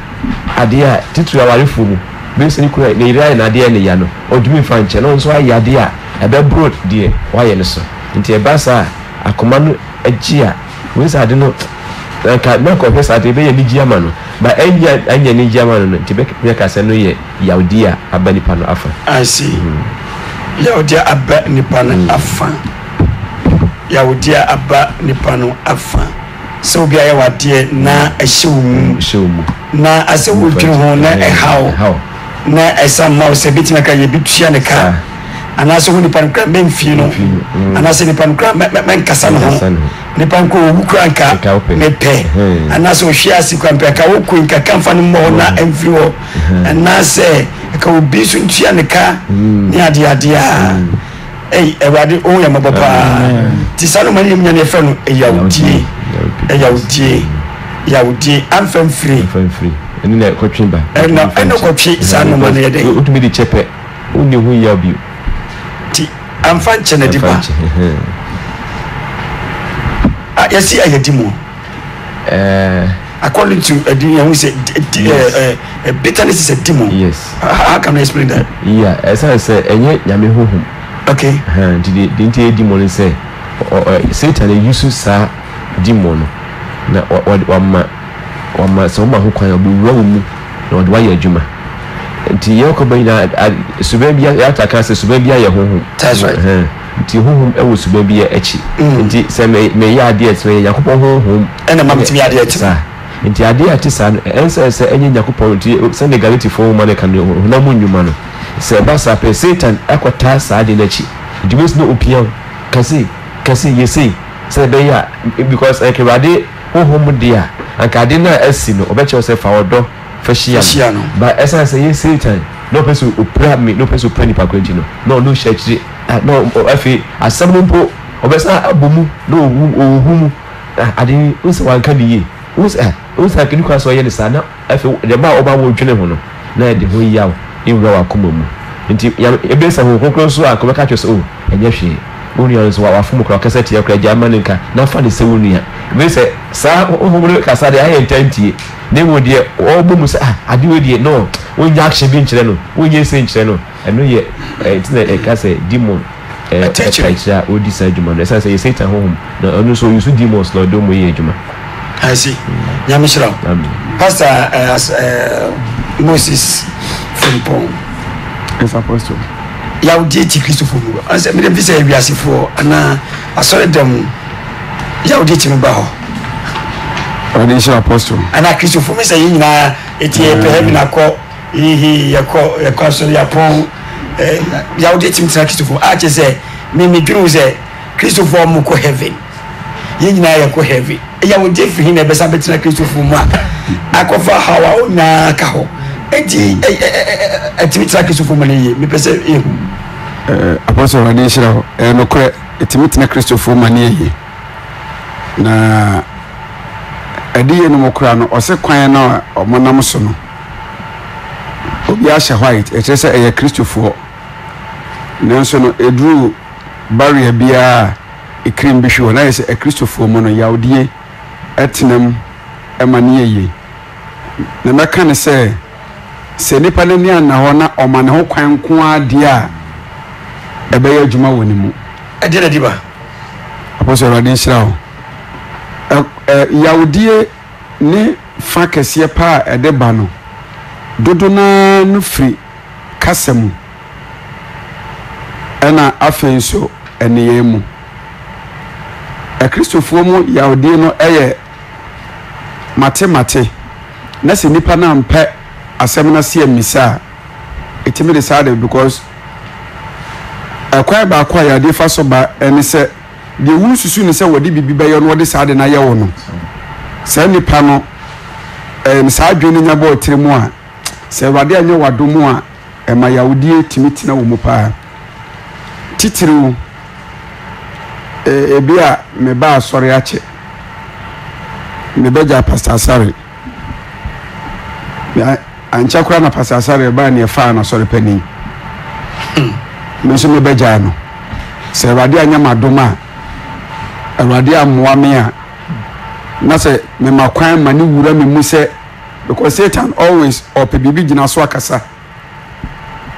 ade a titu awarefu mu bese ni kura ne ira na ade ne ya no odumi fa nche no nso aye ade a ebe bro de waye ne so nti e ba sa akoma no agi a we sa ade no ka na ko pesa ade be ye ni giama no ba anya ni giama no nti be ka se no ye Yahudi a abani pa no afa. I see. Yahudi abba nipa no afa. Yahudi abba nipa no afa. So bia ya wade na ehyewu na ase wodwene ho na ehaw na esa ma se bitima ka ye bitua ne ka anase ho nipa nkra memfi no anase nipa nkra men kasa no ho nipa nko wukura nka mepe anase o hwia si kwa mpe ka woku nka kamfa no mo na emfiri ho anase ka obi so ntua ne ka ni ade a ewade o ya mababa ti sanu mani nya ne fe no Yahudi amfam free eni na kotwimba eno kotwi sanu mani ye de utumi di chepe uni hu ya bi ti amfan chene diba yesi ayedimo according to we say bitterness is a demon. Yes. How can I explain that? Yeah, as I say enye nyame hohum. Okay. Didn't demon say Satan use sa demon na wama so ma ho kwan obi wura mu na ode wa ya adwuma nti ye ko banya suba bia ya ataka se suba bia ye hohum. That's right. Nti hohum e wo suba bia echi nti se me ya ade etre yakopon hohum ena mam timi ade etre nti ade ati sa ense se enye yakopon nti se negative fo ma ne kan na mu nyuma no se ba sa pe Satan akota sa ade na chi nti wes no opian kasi yesi se be ya because ekewade hohum dia anka ade na asi no obeche o se fa odo fashiya no ba esa se ye Satan no person opra me no person opra ni pa kwenti no church no afi asampo obesa abomu no ohumu ade unse wanka biye unse akini kwa so ye ne sana afi de ba oba wo dwene ho no na de ho yawo inwura wa koma mu nti ebesa ho kokro so akobeka twese o enye hwe only so wa fumu kwa kaseti ya kwa Germanica na fa de se wonia we say sa ohumure kasa de aye ntantie ne wo de obomu se ade we de no onya action bi nkyere no onya se nkyere no eno ye itina kasa demon teacher odi sa juma no say Satan home na eno so use demons no do mo ye juma. I see. Nyamishra. Pastor Moses Frimpong. Yes, Apostle. Yahudi ti Christopher mu anse me dem fi say wiasefo ana asore dem Yahudi ti mu ba ho Radisha Apostle ana Christopher me say nyina eti e pe heaven akọ yakọ asore yapon Yahudi ti mtra Christopher a che say me dwunu say Christopher mu ko heaven nyina yakọ heaven Yahudi fi hin e be sa betina Christopher mu akọfa hawa ona ka ho eti etimi tra Christopher mu ne me pese ehu Apostle Radisha no kre etimi tina Christopher mu ne yi na adiye no mokra no ose kwan na omonam so no obi a white e chese e Christopher nanso no edru barrier bia ekrim bi hwe na yɛ Christopher mu no yawdie etenam emane yeye na meka ne se nipa ne ni ana ho na omane ho kwan ko ade a ebeye adwuma woni mu ade na diba apostle radin shirawo yawdie ni fa kese pa ede ba no dodo na no firi kasam ena afenso eniye mu Christopher mu yawdie no eye mate na se nipa na mpe asem na se amisa etimi de sade because akwai ba kwa yawdie fa so ba eni se de wu susu ni se wodi bibi ba yo no wodi sade na ye wo no se nipa no sa adwene nya bo tiremu a se wade anya wadomu a ema yawdie timitina wo mu pa titiru ebia me ba asore ache me beja pastor Asare ancha kura na pastor Asare ba ne fa na asore pani me so me beja no se wade anya madoma wade amwa me a na se me makwan mani wura me mu se because Satan always ope bibi gina so akasa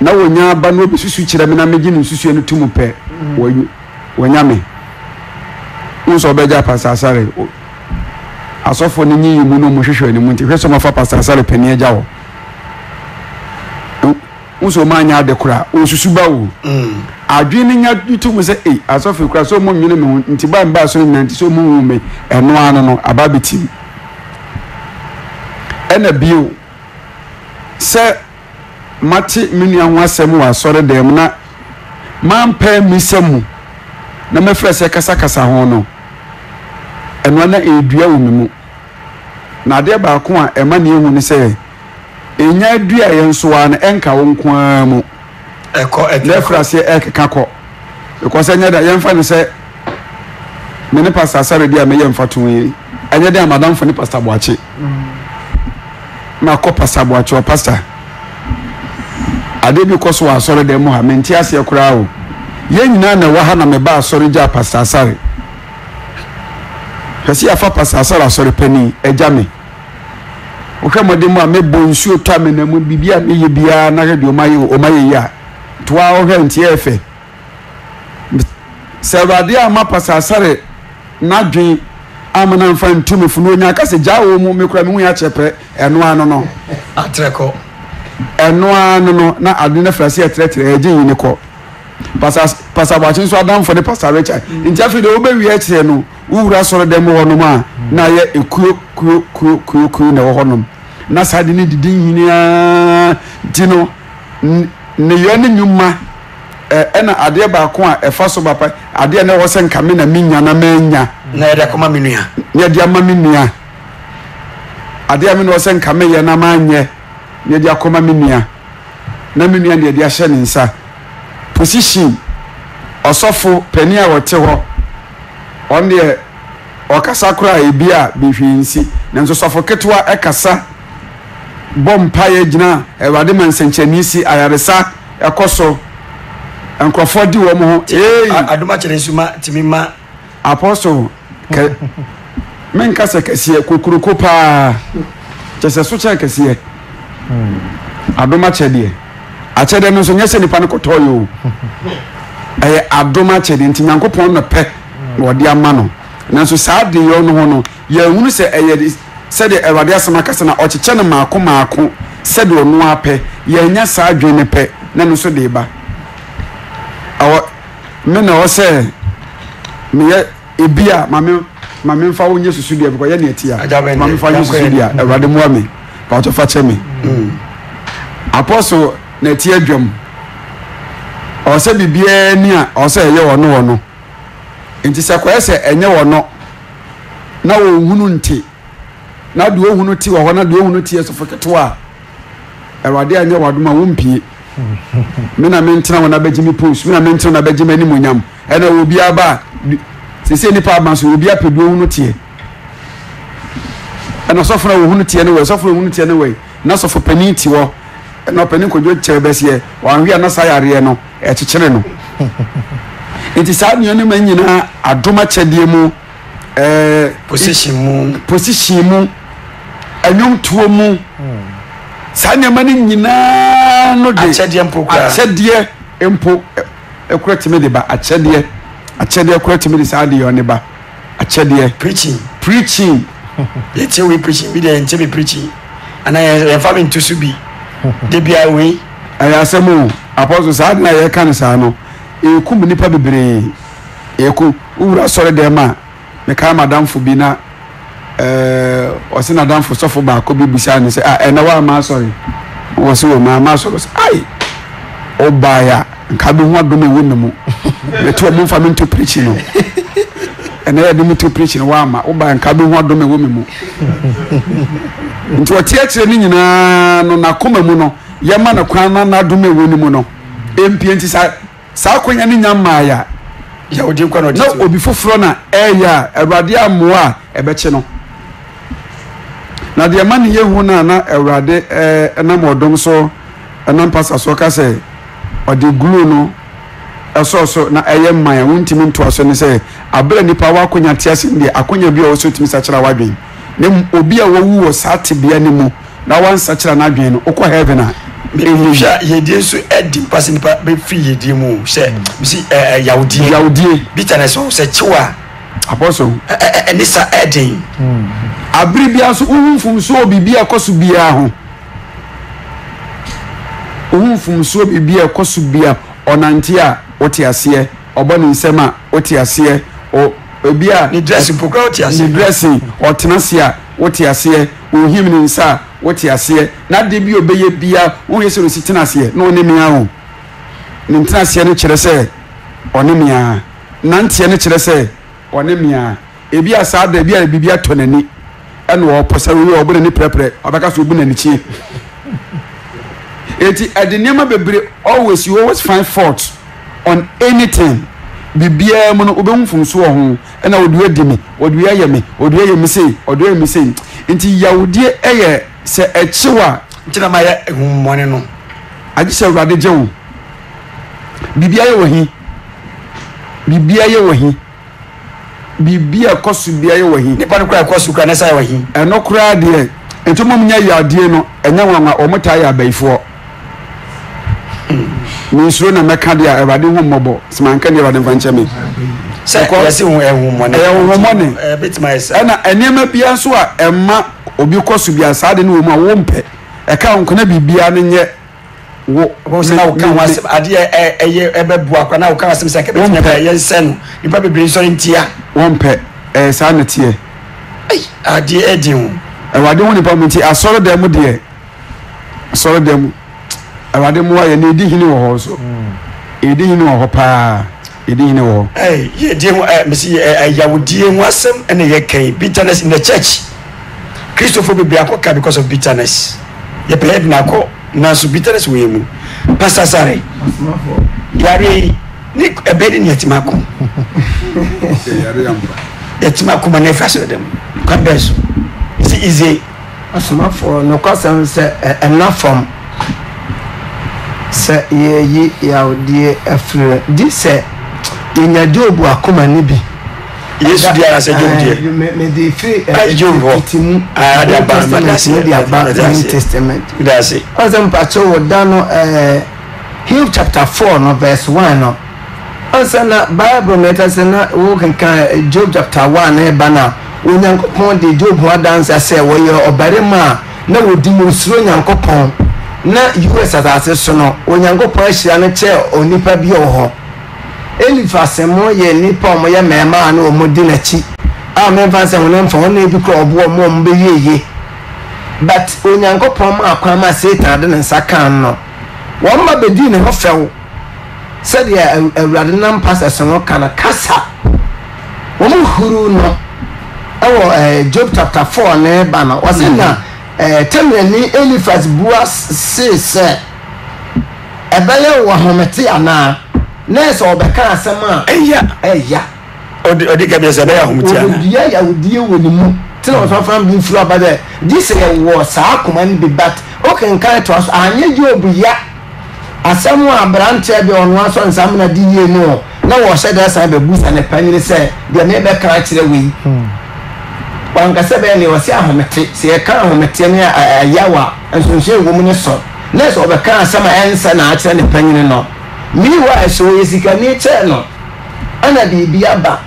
na wonya ba no bisusu kire me na megi no susu enu tumu pe wonya me unso beja pastor Asare asofo ni nyi mu no mu hwehwe ni mu nti hweso mafa pastor Asare pani agya wo unso manya ade kura osusu ba wo adwene nya tumu se asofo kura so mo nwene me nti ba mba so nti so mu wu me eno ano no ababetim ena bio se mati minu anwa asem wa sore dem na mampa misemu na mefre se kasa ho no eno na edua wo mu na ade ba ko a ema ne ehu ne se enya dua ye nso wa na enka wo nkoa mu na frase ekeka ko because enya da ye mfa ne se me ne pastor Asare dia me ye mfa to yi enya da madam fo ne pastor Boache na ko pastor Boache o pastor ade bi ko so asore dem ha me nti ase kura o ye nyina na wa ha na me ba asore ja pastor Asare hwesi afa pastor Asare asore pani eja me ohwe modemu a me bonsuo to ame na mu bibia me ye bia na hwe o maye ya to a ohwe nti efe servade ama pastor Asare na dwen amana mfa ntumi funu onya ka se jawo mu me kura me hu ya chepe eno ano no atreko eno ano no na ade na frase etre eje yin ko pastor Boache so adam for the pastor Richard nti afi de obewi a kire no wura soro dem ho no ma na ye ekuo na ho no na sade ni didin hinia dino ne yo ne nyuma ena ade ba ko a efa so bapa ade na wo se nkame na minya na manya na ya koma minua ne dia ma minua ade a me no se nkame ye na manye ne dia koma minua na minua ne dia hye ne nsa position osofo pani a wote ho on de okasa kura ebia bihwinsi nanso sofo ketwa ekasa bompa ye gina ewade mansenchani ayaresa ekoso enkrofo di wo mo ho adoma kire nsuma timima apostle ke men kasa kase kokuruko pa chese so cha kase adoma chede achede no so nyese nipa ne kotoyo adoma chede nti nyankopon no pe na odi ama no nanso saade yo no ho no ya hunu se se de ewade asema kase na ocheche ne maako se de onu ape ya nya saadwe ne pe na no so de ba awo me na o se me ye ebia mame mfa wo nye susu de because ye ne etia mame mfa nye susu de ewade mo ame pa to fa che me apostle na etia dwam o se bibia ni a o se ye wono nti se kwa se enye wono na wo hunu nti na de wo hunu ti wo ho na de wo hunu ti eso foketo a ewade anya wadoma wo mpie me na me ntina wona begimi post me na me ntina na begimi ani munyam e na wo bia ba se nipa ba so wo bia pedu wo hunu tie e na sofo na wo hunu tie ne we sofo wo hunu tie ne we na sofo pani ti wo na pani ko jo chere besie wan wi na sayare no e chichire no nti saa nneɛma ma nyinaa adoma kyɛdeɛ mu position mu anwomtuo mu saa nneɛma no nyinaa no de akyɛdeɛ mpo ekura timi de ba akyɛdeɛ kura timi de saa de yɛ ɔne ba akyɛdeɛ preaching yɛtie we preaching bi de yɛntie me preaching ana yɛmfa me nto so bi de bia we ɛyɛ asɛm o apostle saa de na yɛka no saa no ɛkum nipa bebree ɛku wura sɔre dɛm a meka madamfo bi na ɔse nadamfo sɔfo baako bi bisa ne sɛ ɛna wa ma sɔre wɔ se wɔ ma sɔre sɛ ai ɔbaaya nka bi ho adom ɛwɔ me mu meto ɔmo mfa me nto preaching no ɛna yɛde me to preaching wa ama ɔbaaya nka bi ho adom ɛwɔ me mu nti ɔte akyerɛ ne nyinaa no nakoma mu no yɛma no kwan na nadom ɛwɔ ne mu no ɛmpie nti saa akonya ne nya mmaaya yawudi kwa no na obi foforo na ɛyɛ awurade amoa a ɛbɛkye no na deɛ ma ne yɛhu na awurade ɛnam ɔdom so ɛnam pasa so ka sɛ ɔde glue no ɛsɔɔso na ɛyɛ mman a wontimi ntoa so ne sɛ aberɛ nipa wakonya te ase deɛ akonya bi a ɔwɔ so tumi sakyera wadwen na obi a wawu wɔ saa tebea ne mu na wansakyera n'adwen no wokɔ heaven a ehwɛ yɛdie so ɛdi pasi nipa bɛfiri yɛdie mu sɛ misi yawudie bitterness sɛ kyewa apɔso ɛne sa ɛden abiri bia so uhumfumsuo bibi ɛkɔso bia ho uhumfumsuo bibi ɛkɔso bia ɔnante a wote aseɛ ɔbɔ ne nsɛm a wote aseɛ obi a ne dressing program wote aseɛ ne dressing ɔtena se a wote aseɛ ohim ne nsa a wote aseɛ na de bi obɛyɛ bia wo yɛ sɛ osi tena aseɛ na ɔne mia ho ne tena aseɛ no kyerɛ sɛ ɔne mia nanteɛ no kyerɛ sɛ ɔne mia ebi a saa da bi a bibi atɔ n'ani ɛna ɔpɔsa wo ɔbɔ n'ani prɛprɛ ɔbɛka so obu n'ani kyie eti ɛde nneɛma bebree always you always find fault on anything bibia mu no obɛhu mfomso wɔ ho ɛna ɔde adi me ɔde ayɛ me ɔde ayɛ me sei ɔde ayɛ me sei nti yawudie ɛyɛ sɛ ɛkyewa ntina ma yɛ ehummɔne no agye sɛ awurade gye wo bibia yɛ wɔ hi bibia yɛ wɔ hi bibia kɔso bia yɛ wɔ hi nipa no kora kɔso kora ne sa yɛ wɔ hi ɛno koraa deɛ nti mo nya yadeɛ no ɛnyɛ wɔn a ɔmo taa yɛ abayifoɔ minsuro na mɛka deɛ awurade ho mmɔbɔ simanka deɛ awurade mfa nkyɛ me sɛ yɛse ho ehummɔne ehummɔne bɛtuma yɛ sa ɛna nneɛma bia nso a ɛma obi kɔso bia saa de no wɔ mu a wɔmpɛ ɛka nkona bibia no nyɛ wo sɛ na wo ka ho asɛm adeɛ ɛyɛ ɛbɛboa kwa na wo ka asɛm sɛ ka bɛtumi ka yɛ nsɛ no nipa bebree nsɔre ntia wɔmpɛ saa ne teɛ adeɛ ɛdi ho awurade ho nipa mu nti asɔre dɛm mu deɛ asɔre dɛm mu awurade mu ayɛ na edi hini wɔ hɔ so edi hini wɔ hɔ paa edi hini wɔ hɔ yɛdi ho mesi yawudie ho asɛm ɛna yɛkan bitterness in the church Christopher bebree akɔka because of bitterness yɛpɛ yɛ dina akɔ nanso bitterness wɔ yɛ mu Pastor Sare yare ne ɛbɛdi ne yɛtima akɔ yɛtima akɔ ma ne fa so dɛm kwan bɛɛ so si easy asomafo no kwasɛm sɛ ɛna fam sɛ yɛyi yawudie afiri di sɛ yɛnya Job akoma ne bi Yesu di ara sɛ Job die me de firi Job hɔ timu ade aba madase de aba New Testament dase ɔsɛm pakyɛ wɔ da no Hiob chapter 4 no verse 1 no ɔsɛ na Bible meta sɛ na wo kenkan Job chapter 1 na ɛba na Onyankopɔn de Job ho adansa sɛ wɔyɛ ɔbarima a na wɔdi mu nsuro Nyankopɔn na US asase so no Onyankopɔn ahyira no kyɛ onipa bi wɔ hɔ Elifas mo yɛ nipa ɔmo yɛ mɛɛma na ɔmo di n'akyi a mɛmfa sɛ wɔn mfa wɔn ebi kora ɔbo ɔmo ɔmo bɛ yie but Onyankopɔn ma akwan ma Satan de ne nsa kan no wɔn ma bɛdi ne ho fɛw sɛdeɛ awurade nam pastors no kana kasa wɔn huru no ɛwɔ Job chapter 4 ne ba no wɔsɛ na tɛmɛni Elifas bua sɛ ɛbɛyɛ wɔ ahomete anaa nɛɛsɛ ɔbɛka asɛm a ɛya ɔde ka biɛ sɛ ɛbɛyɛ ahomete anaa ɔdua yawudie wɔ ne mu tena ɔsɔfra bi mfiri aba dɛ gye sɛ yɛwɔ saa akoma no bi but wokenkan toa so anyɛ Job ya asɛm a aberanteɛ bi ɔno asɔ nsam na de yie no na wo hye da san be busa ne panyine se de me be ka kire we wankasa be ne wose ahomete se ye ka ahomete ne ayawa nsonhye wo mu ne so na so be ka asama ensa na akire ne panyine no mi wa so yesika ni che no ana bi aba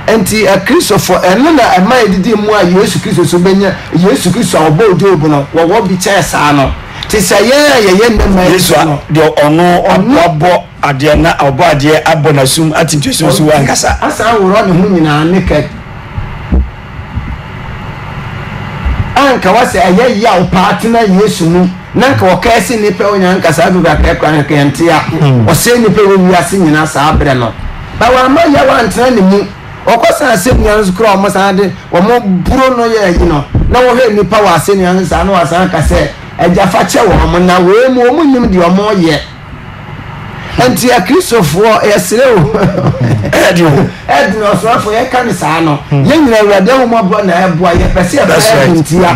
enti a Christopher eno na ama edidi mu a Yesu Kristo so benya Yesu Kristo obo odobu no wo bi che sa no ti say ye na Yesu de ono abo ade na obo ade abo na sum atintusu so wankasa asa woro ne hu nyina naked anka wase aye ya partner Yesu mu nanka wakasi ni pe onyankasa bi ba ka kwan ka yantia o se ni pe wi ase nyina sa abre no ba wa ma ya wa ntena ne mu okosa ase nyanso kro o mo sa de o mo buro no ye yi no na wo he ni pa wa ase nyanso sa no asa ka se eja fa che wo mo na we mu o mo nyim de o mo ye anti a Christopher esere o edno so for ye kan sa no ye nyina awade wo mo bo na eboa ye pese e ba ntia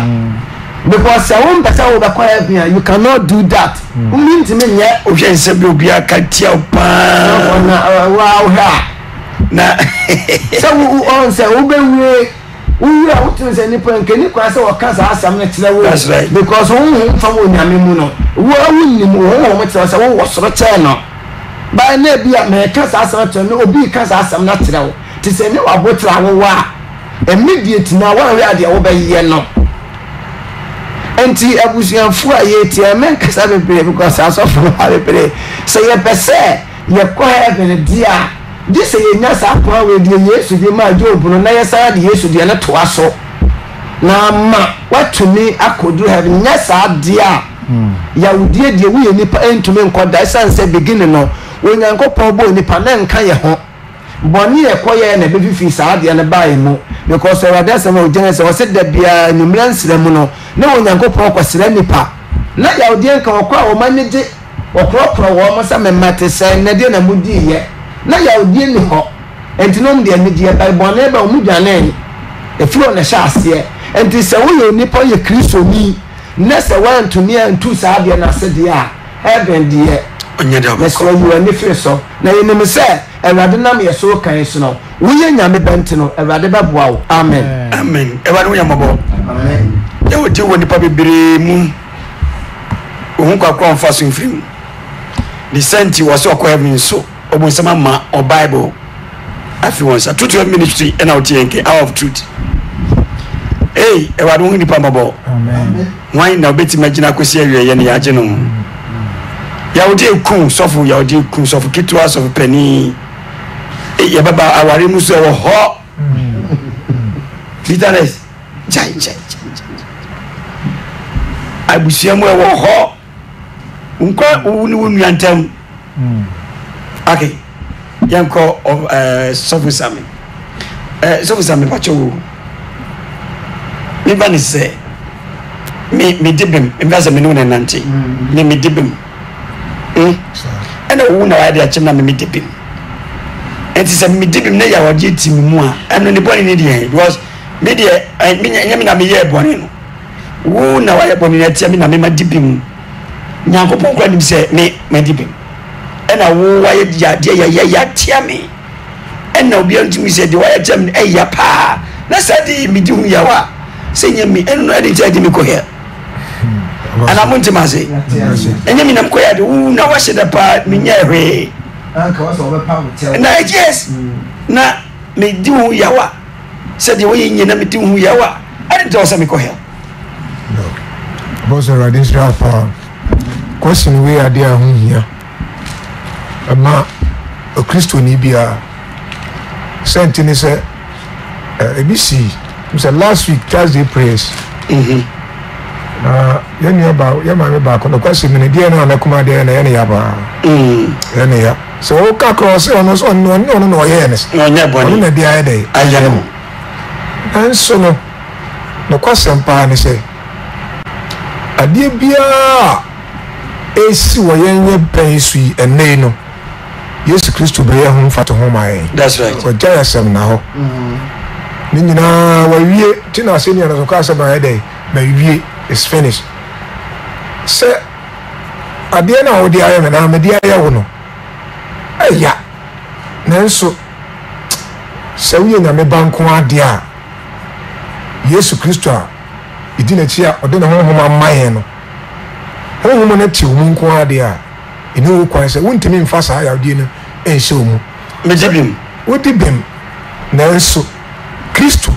because some person will acquire me you cannot do that mean to me yeah ohwe nse bi obi akatia pa wow ha na so on say we are out to say ni point can you say o kan sa asam na tire we because won fa wo nyame mu no wo awunni mu wo mo tire say wo soro che no ba na bia me kan sa asam tire no obi kan sa asam na tire wo ti say ni wa botra wo wa immediate na wa we ade wo ba ye no enti abusianfo a yetia men kasa bebre because asofo ha bebre say ye pese ye ko heaven dia this ye nya sa kwa we die Yesu di ma Job no na ye sa di Yesu di na to aso na ma watumi akodu heaven nya sa dia ya udie die wo ye nipa entumi nkoda sanse beginning no wo nyankopon bo nipa na nka ye ho boni e koye na be fifi sa dia na bae mu because awada sama o jene se o se da bia numran sira mu no na wo nyankopon kwasira nipa na ya odie nka okwa o manage okrokro wo mo sa memate se na de na mudi ye na ya odie ni ho entinom de ani die ba boni ba o mu dwane e flo na sha ase enti se wo ye nipa ye Kristo ni na se wan to me antu sa dia na se dia heaven die onye da ba so you ani fi so na ye nim se Ewade nam ye so kan so no wo ye nyame benti no ewade ba boa wo amen amen ewade wo yamabo amen ye wo ti wo nipa bebere mu ohun kwa kwa mfa so mfim the senti was so kwa heaven so obo sama ma o bible afi won sa truth ministry and out yenke hour of truth ewade wo nipa mabo amen wan na obeti magina kwesi awie ye ne ya je no ya wo di kun sofu ya wo di kun sofu kitwa sofu pani ya baba awari muso wo ho bitterness jai abusia mo wo ho unko uni wonu antam okay yanko sofu sami pacho mi bani se mi dibem invasa mi nuna nanti mi dibem ena wo na wa de achim na mi dibem enti se mi dibem na ya wodi timi mu a eno ne boni ne de because me de nyame na me ye boni no wo na wa ye boni na tia me na me ma dibem nyankopon kwa nim se me dibem ena wo wa ye de ya tia me ena obi antumi se de wa ye tia me ya pa na sadi mi di hu ya wa se nyame eno na de tia di me ko here ana munti mase enye mi nam ko ya de na wa sheda pa mi nya hwe anka waso be pa hotel na yes na me di hu yawa se de wo yin na me di hu yawa ade to se me ko he no boss already Israel pa question we ade a hu hia ama o Kristo ni bia sentini se ABC was last week Thursday prayers yẹni ba yẹma mi ba kono kwasi mi ni die na na kuma de na yẹni ya ba yẹni ya so o ka cross ono so no no ye ne no nya boni na dia de ayano anso no kwasi mpa ni se adie bia esi wo yenye pensu ene no Yesu Kristo be ye hu fato ho mai that's right o jaya sem na ho ni nyina wa wie tina se ni na so ka se ba de ba wie is finished. Say, I didn't know the I am and I'm a dear. No, yeah, nanso sɛ woyɛ nyame ba nko ade a yesu kristo a ɛdi n'akyi a ɔde ne honhom ama yɛn no honhom no te wo mu nko ade a ɛne wo kwan sɛ wontumi mfa saa yawdeɛ no ɛnhyɛ wo mu megye bim wodi bim nanso kristo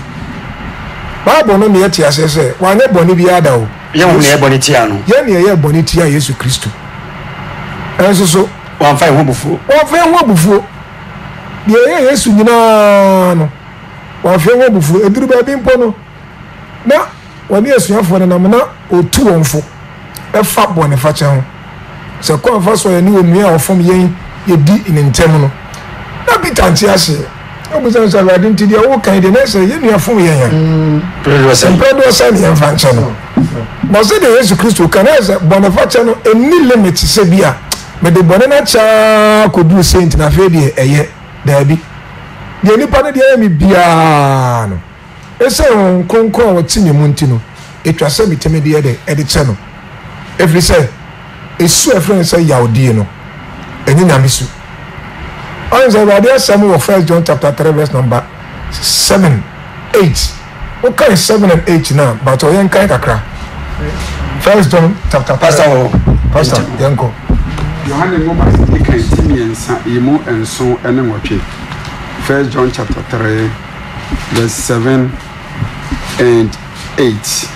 bible no ne yɛte asɛ sɛ wanyɛ bɔne biara da o yɛhu ne yɛbɔ ne tia no yɛne yɛyɛ bɔne tia yesu kristo ɛnso so wamfa yɛ ho abufuo wɔmfa yɛ ho abufuo deɛ ɛyɛ yesu nyinaa no wɔmfa yɛ ho abufuo ɛduru baabi mpo no na wɔne asuafoɔ no nam na ɔtu wɔn fo ɛfa bɔne fakyɛ ho sɛ kɔmfa so yɛ ne wɔ nnua a ɔfam yɛn yɛdi ne ntɛm no na bi tante aseɛ ɔbusa sɛ awurade nti deɛ wokan deɛ na sɛ yɛ nua fom yɛn a mpɛdoɔ sɛ ne yɛmfa nkyɛ no na sɛdeɛ yesu kristo ka na sɛ bɔne fakyɛ no ɛni limit sɛ bi a mede bɔne no akyɛa kɔduru sɛ nti na afei deɛ ɛyɛ daabi deɛ nnipa no deɛ ɛyɛ me biaa no ɛsɛ wɔn kronkron a wɔte ne mu nti no ɛtwa sɛ metumi deɛ dɛ ɛde kyɛ no ɛfiri sɛ ɛsu ɛfrɛ no sɛ yawdie no ɛnyɛ nyame su ɔne sɛ awurade asɛm wɔ 1 John chapter 3 verse number 7 8 wokae 7 and 8 na but ɔyɛ nkae kakra 1 John chapter 3 pastor yɛnkɔ Yohane Ngoma di kan ti mmiɛnsa emu nson ne nwɔtwe 1 John chapter 3 verse 7 and 8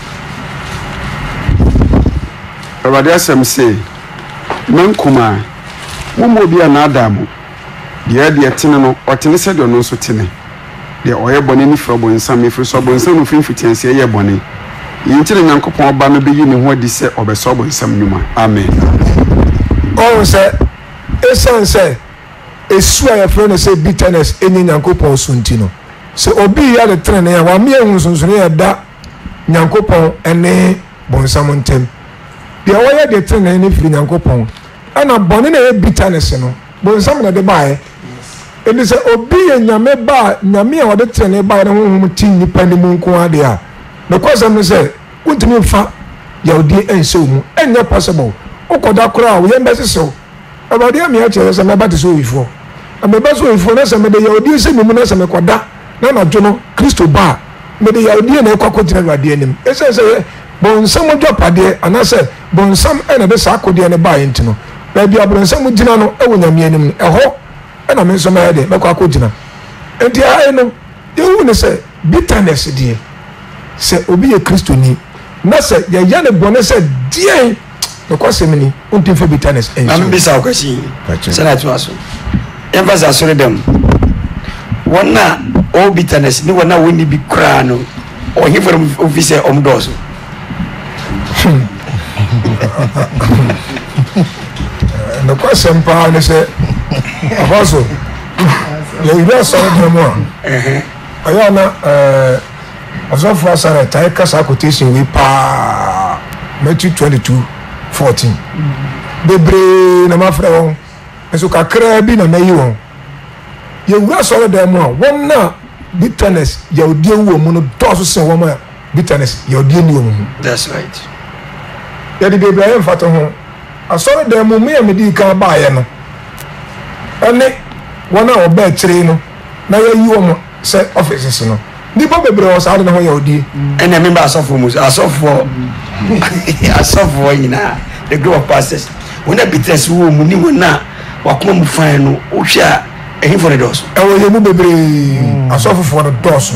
Awurade asɛm sɛ menkoma mo obi a naada mo deɛ tene no ɔtene sɛ deɛ ɔno nso tene deɛ ɔyɛ bɔne ne firi ɔbɔnsam efiri so ɔbɔnsam no fimfitianseɛ yɛ bɔne yɛnkyerɛ nyankopɔn ɔba no bɛyi ne ho adi sɛ ɔbɛsɛ ɔbɔnsam nnwuma amen ɔn sɛ ɛsiane sɛ ɛsu a yɛfrɛ no sɛ bitterness ɛnyɛ nyankopɔn so nti no sɛ obi yɛ de tenene a wame ahu nsonsono yɛda nyankopɔn ɛne bɔnsam ntam deɛ wɔyɛ de tenene no firi nyankopɔn ɛna bɔne na ɛyɛ bitterness no bɔnsam na de baeɛ ɛnti sɛ obi yɛ nyame ba nyame a wɔde tenene baeɛ no honhom ti nnipa no mu nko adeɛ a mekɔsɛm no sɛ wontumi mfa yawdie ɛnhyɛ wo mu ɛnyɛ possible wokɔda koraa wo yɛn bɛsesew awurade amea kyerɛ sɛ mɛba te sɛ oyifoɔ mɛba sɛ oyifoɔ na sɛ mede yawdie sɛ me mu na sɛ mekɔda na anadwo no kristo ba a mede yawdie na ɛkɔ akɔgyina awurade anim ɛsiane sɛ bɔnsam adwapadeɛ anaasɛ bɔnsam ɛna de saa akodeɛ no baeɛ nti no baabi a bɔnsam gyina no ɛwɔ nyame anim no ɛhɔ ɛna me nso mɛyɛ de mɛkɔ akɔgyina enti ae no yɛhu ne sɛ bitterness deɛ sɛ obi yɛ kristoni na sɛ yɛyɛ ne bɔne sɛ deɛn nokɔsɛm ni wontim fa bitterness ɛnso bisa wo kwasi sɛ na toa so yɛmfa sɛ asɔre dɛm wɔn a ɔwɔ bitterness ne wɔn a wɔnni bi koraa no ɔhefo no ofi sɛ ɔm dɔɔso nokɔsɛm paa ne sɛ ɔhɔ so yɛwura asɔre dɛm a ɔyɛ na ɔsɔfoɔ asare tae kasa quotation wei paa Matthew 22:14 bebree na mafrɛ wɔn nso kakraa bi na mayi wɔn yɛwura asɔre dɛm mu a wɔn na bitterness yawdie wɔ mu no dɔɔso sen wɔn a bitterness yawdie ni wɔn mu. That's right. yɛde bebree ayɛ mfata ho asɔre dɛm mu mmea medi kan baayɛ no ɛne wɔn a wɔbɛ akyire no na yɛyi wɔn sɛ offices no nipa bebree wɔ saa de na ho yawdie. ɛna mi ba asɔfoɔ mu asɔfoɔ nyinaa the group of pastors wɔn a bitterness wɔ mu ni wɔn a wakoma mu fan no wohwɛ a ɛhinfo ne dɔɔso. ɛwɔ yɛn mu bebree asɔfofoɔ no dɔɔso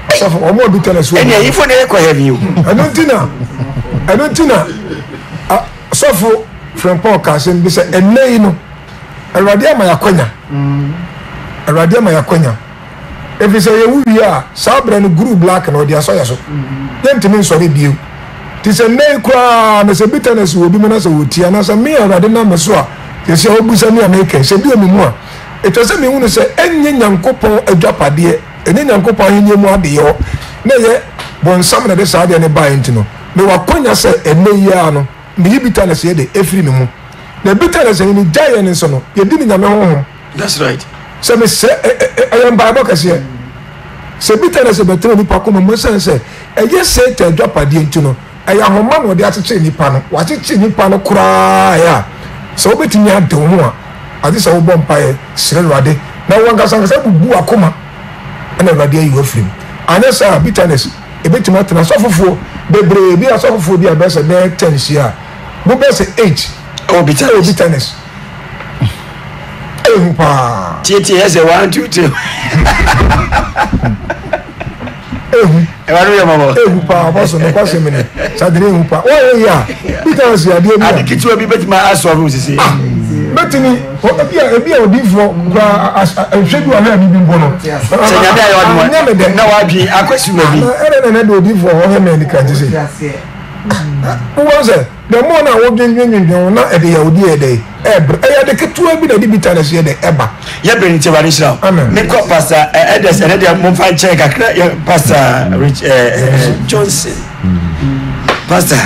asɔfo wɔn a bitterness wɔ mu. ɛna ɛhinfo ne kɔ heaven o. ɛno nti na asɔfo frɛmpɔn kaasɛm bi sɛ ɛnɛ yi no awurade ama yɛakwanya ɛfiri sɛ yɛwu wie a saa berɛ no guru black na ɔde asɔ yɛ so yɛntumi nsɔre bio nti sɛ nnɛ yi koraa na sɛ bitterness wɔ bi mu na sɛ wɔtia na sɛ me awurade nam me so a yɛsɛ wobusa me a meka sɛ bi ɔme mu a ɛtwa sɛ mehu no sɛ ɛnyɛ nyankopɔn adwapadeɛ ɛnyɛ nyankopɔn ahenniɛ mu adeɛ hɔ na ɛyɛ bɔnsam na de saa deɛ ne baeɛ nti no mewakɔnya sɛ ɛnɛ yi a no meyi bitterness yɛ de ɛfiri me mu na bitterness no ne gyaeɛ ne nso no yɛdi ne nyame honhom. That's right. sɛ mesɛ ɛyɛ mpaebɔ kɛseɛ sɛ bitterness bɛtena nipa kɔma mu sɛn sɛ ɛyɛ sɛta adwapadeɛ nti no ɛyɛ ahoma na ɔde akyekyere nipa no wakyekyere nipa no koraa yɛ a sɛ wobɛtumi ade wo ho a ade sɛ wobɔ mpaeɛ serɛ Awurade na wankasa bubu akoma ana awurade ayi wafiri anya saa bitterness ebetumi atena sɔfofoɔ bebree bi asɔfofoɔ bi abɛsɛ bɛyɛ 10 hyia mo bɛsɛ 8 bitterness ehu paa tie ɛsɛ 1 2 3 ehu ɛwà ló yẹ mọ̀mọ́. ehu paa bọ́sọ̀ ní kwasi mi ni sadiri ehu paa wọ́n yẹ yà bitterness yà adé mi. adikitiwa bi bẹ́ẹ̀ ti máa sọ ọ́rùn sisi. bẹ́ẹ̀ ni ebi a odi fọ gba ehwɛ bi wà hẹ́ mi bi bọ̀ nọ. sẹ̀nyàdé ayé wa ni wọn náà wàá bí akwesi wẹ̀ bi. ẹ̀rẹ̀ nana de odi fọ ọ̀hẹ́ mi ẹni kan ti sè. wọ́n sẹ̀ dẹ̀mọ́ náà wọ́n gbẹ̀ngbẹ̀ngbẹ̀ náà ẹ̀dẹ̀ yà odi ẹ̀dẹ̀ ẹ̀yà de ketewa bi na ẹ̀dẹ̀ bitterness yẹ dẹ̀ ẹ̀ba. yẹ bẹ̀rẹ̀ ní tiwa ní sira o mi kọ́ pastor ẹ̀dẹ̀s ẹ̀dẹ̀ mo fa nkyɛn kakra yẹ pastor Johnson pastor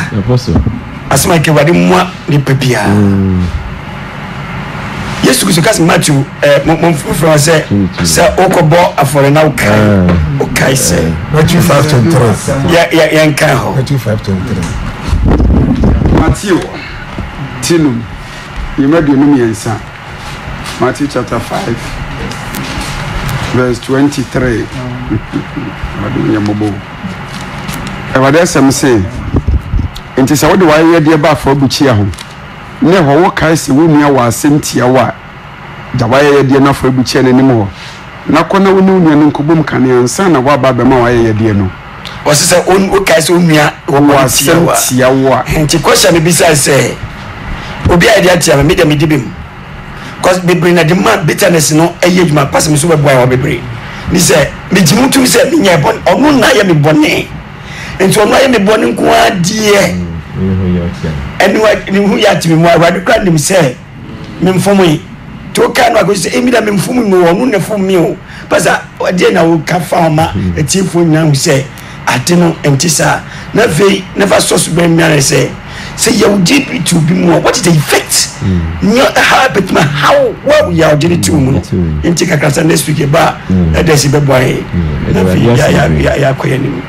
asoma kewade mua nipa bia yesu kristo kasi Matthew mo fufura sɛ okɔbɔ afɔre na wokae sɛ Matthew 5:23 yɛ nkan hɔ Matthew 5:23 Matthew tinum yɛmɛduonum yɛnsa Matthew chapter 5 verse 23 ɛwade asɛm sɛ nti sɛ wode wayɛdeɛ ba afɔ bukyia ho ne hɔ wo kae sɛ wo nua wɔ asɛm tia wo a gya wayɛdeɛ no afɔ bukyia n'anim hɔ na kɔ na wo ne wo nua no nkɔbom kane ansa na woaba bɛma wayɛdeɛ no wɔsi sɛ wo kae sɛ wo nua wɔ asɛm tia wo a nti kɔhyɛ me bisa sɛ obi a yɛde atia me mede medi bi mu cause bebree na de ma bitterness no ɛyɛ adwuma pasɛ me so bɛboa yɛ wɔ bebree ni sɛ megye mu tum sɛ menyɛ bɔne ɔno na yɛ me bɔne nti ɔno ayɛ me bɔne nko ara deɛ ɛne ne ho yɛ ate me mu awurade kora nim sɛ memfom yi nti woka no akɔsi sɛ ɛmi da memfom mu ɔno ne fom me o pasɛ ɔdeɛ na woka fa ho ma atiefoɔ nyinaa hu sɛ ade no ɛnte saa na afei na fa sɔ so bɛmmiane sɛ yɛwo gye bi to bi mu a what is the effect how betuma how well yɛ ɔgye ne tiw mu no nti kakra sɛ next week ba ɛdɛ si bɛboa yɛ na afei yɛakɔ yɛ nim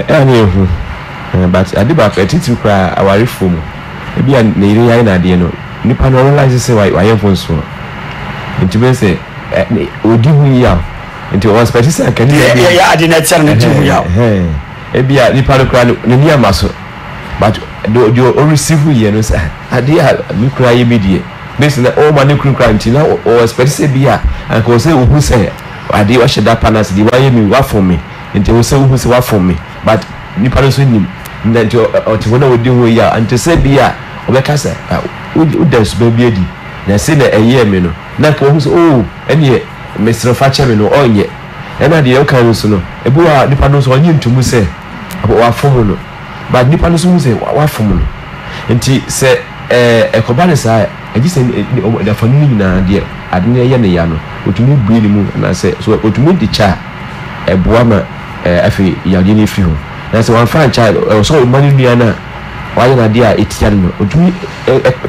ɛne ɛhu but ade baako ɛtitiri koraa awarefo mu ebi a ne yere yɛayɛ n'adeɛ no nipa no ɔrealize sɛ wayɛ mfo nsoɔ nti bɛ sɛ ɔdi ho yi a nti ɔspɛte sɛ akani yɛ ade na ɛkyɛ no ne di ho yi a ebi a nipa no koraa ne ni ama so but the receive here no say ade a me kura ye medie base na o ma ne kura nti na o expect say bia and ko say ohu say ade o hyeda panas di wa ye mi wa for me nti o say ohu say wa for me but ni pa so nim nti o te wona odi ho ya nti say bia o be ka say o dance be bia di na say na eye me no na ko ohu say oh ene me srofa che me no onye ena de o kan so no ebu wa ni pa no so onye ntumu say wa for no but nipa no so mu sɛ wafom no nti sɛ ɛkɔba ne saa ɛgye sɛ dafa no nyinaa deɛ ade no ɛyɛ ne ya no ɔtumi bue ne mu anaasɛ so ɔtumi de kyɛ a ɛboa ma afei yadeɛ no ɛfiri ho na sɛ wamfa nkyɛ ɔsɛ ɔma no nua no a wayɛ no adeɛ a ɛtia no no ɔtumi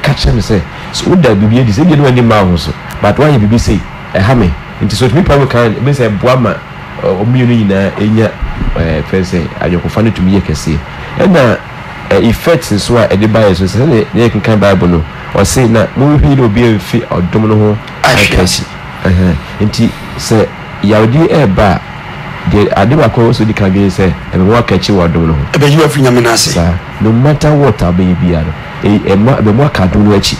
ka kyerɛ no sɛ woda biribi adi sɛ deɛ no wani ma wo so but woayɛ biribi sei ɛha me nti sɛ ɔtumi pa mu ka ɛbɛsɛ ɛboa ma ɔmmienu nyinaa ɛnya fɛ sɛ adwɔkofa no tumi yɛ kɛseɛ ɛna effect nso a ɛde ba yɛ so sɛ ne yɛ kenkan bible no ɔse na mohwehwɛ na obi amfi ɔdom no ho akasi nti sɛ yawde ɛba a deɛ ade baako so di kan bi sɛ ɛbɛmo akakyi wɔ ɔdom no ho ɛbɛyi wafi nyame no ase saa no matter what abɛyɛ bia no ɛbɛmo aka adom no akyi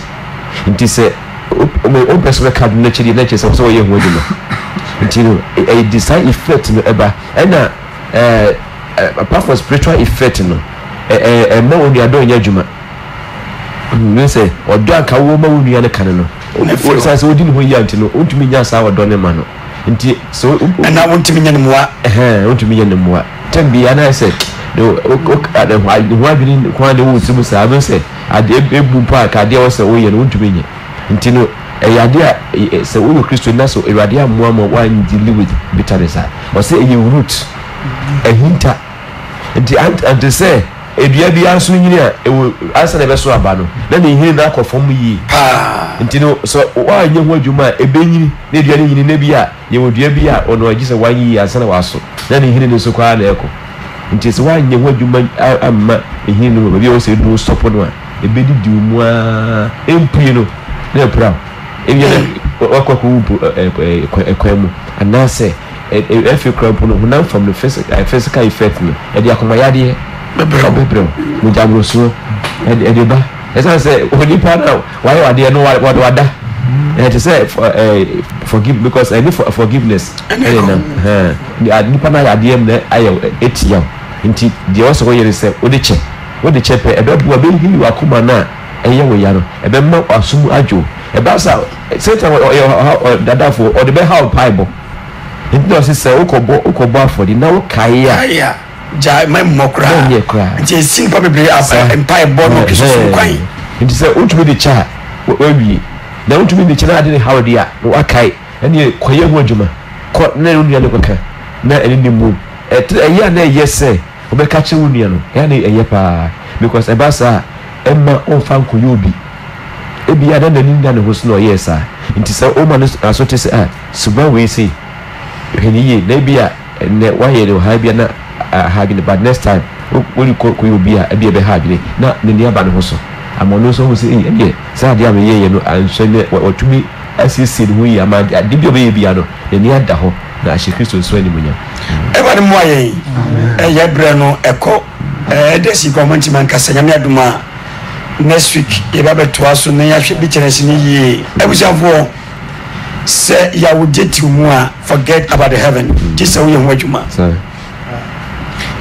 nti sɛ wopɛ so bɛka adom no akyi deɛ na kyerɛ sɛ sɛ wɔyɛ ho adwuma nti no ɛde saa effect no ɛba ɛna apart from spiritual effect no ɛma wo nua dɔ nyɛ adwuma ne sɛ ɔdɔ anka wo ma wo nua no ka no sɛ sɛ wodi ne ho yia nti no wontumi nya saa ɔdɔ ne ma no nti sɛ ɛna wontumi nya ne mmoa wontumi nya ne mmoa tam bia na sɛ ho adwene kwan de wo timu saa no sɛ ade ebu mpo a ka adeɛ wɔ sɛ woyɛ no wontumi nya nti no ɛyɛ ade a sɛ woyɛ kristo na so awurade ammoa ma woandili with bitterness a ɔsɛ ɛyɛ root ɛhinta nti ante sɛ edua bi aso nyini a ewo asa na beso aba no na ne hiri na akɔfom yi nti no so wa nye ho adwuma a ebenyini na edua ne nyini na bi a ye wodua bi a ono agye sɛ wanyi asa na waso na ne hiri ne so kwa na ɛkɔ nti sɛ wa nye ho adwuma amma ehiri no ba bi o sɛ do stop no a ebedi di mu a empue no na pra ebi wakwaku ekwemu anase efi krampo no hunam from the physical effect no e dia komayade bebre mu jabroso e de ba esa say onipa na why wade no wada and to say forgive because I need forgiveness na nipa na yade em na ayo etiam nti de also go yere say odi che pe ebebu abehili wakoma na eye we ya no ebemma asum ajo ebasa Satan dada for or the be how bible it does say ukobo afodi na ukaya ja my mokra nti sin pa bebre empire born no kiso kwan nti say utumi de cha we na utumi de cha na de how dia no akai ene koye ho adwuma ko na nua le koka na ene ni mu eya na yese obeka che nua no ya na eye pa because ebasa emma on fan ko yobi ebi ada na ninda ne hoso no yesa nti say o man aso te say suba we say heniye na bia ne waye le ha bia na ha bi but next time we ko yobi a bia be ha bi na ne nia ba ne hoso amono so ho say e say dia me ye no anso ne otumi asisi ne ho yi ama de bia be ye bia no ne nia da ho na ahye Kristo so ani munya e ba ne mo aye ye bre no eko desi government man kasanya me aduma next week ye ba beto aso na ya hwe bi chenesi ni yi ebusafo se ya wudeti mu a forget about the heaven just say we ho adwuma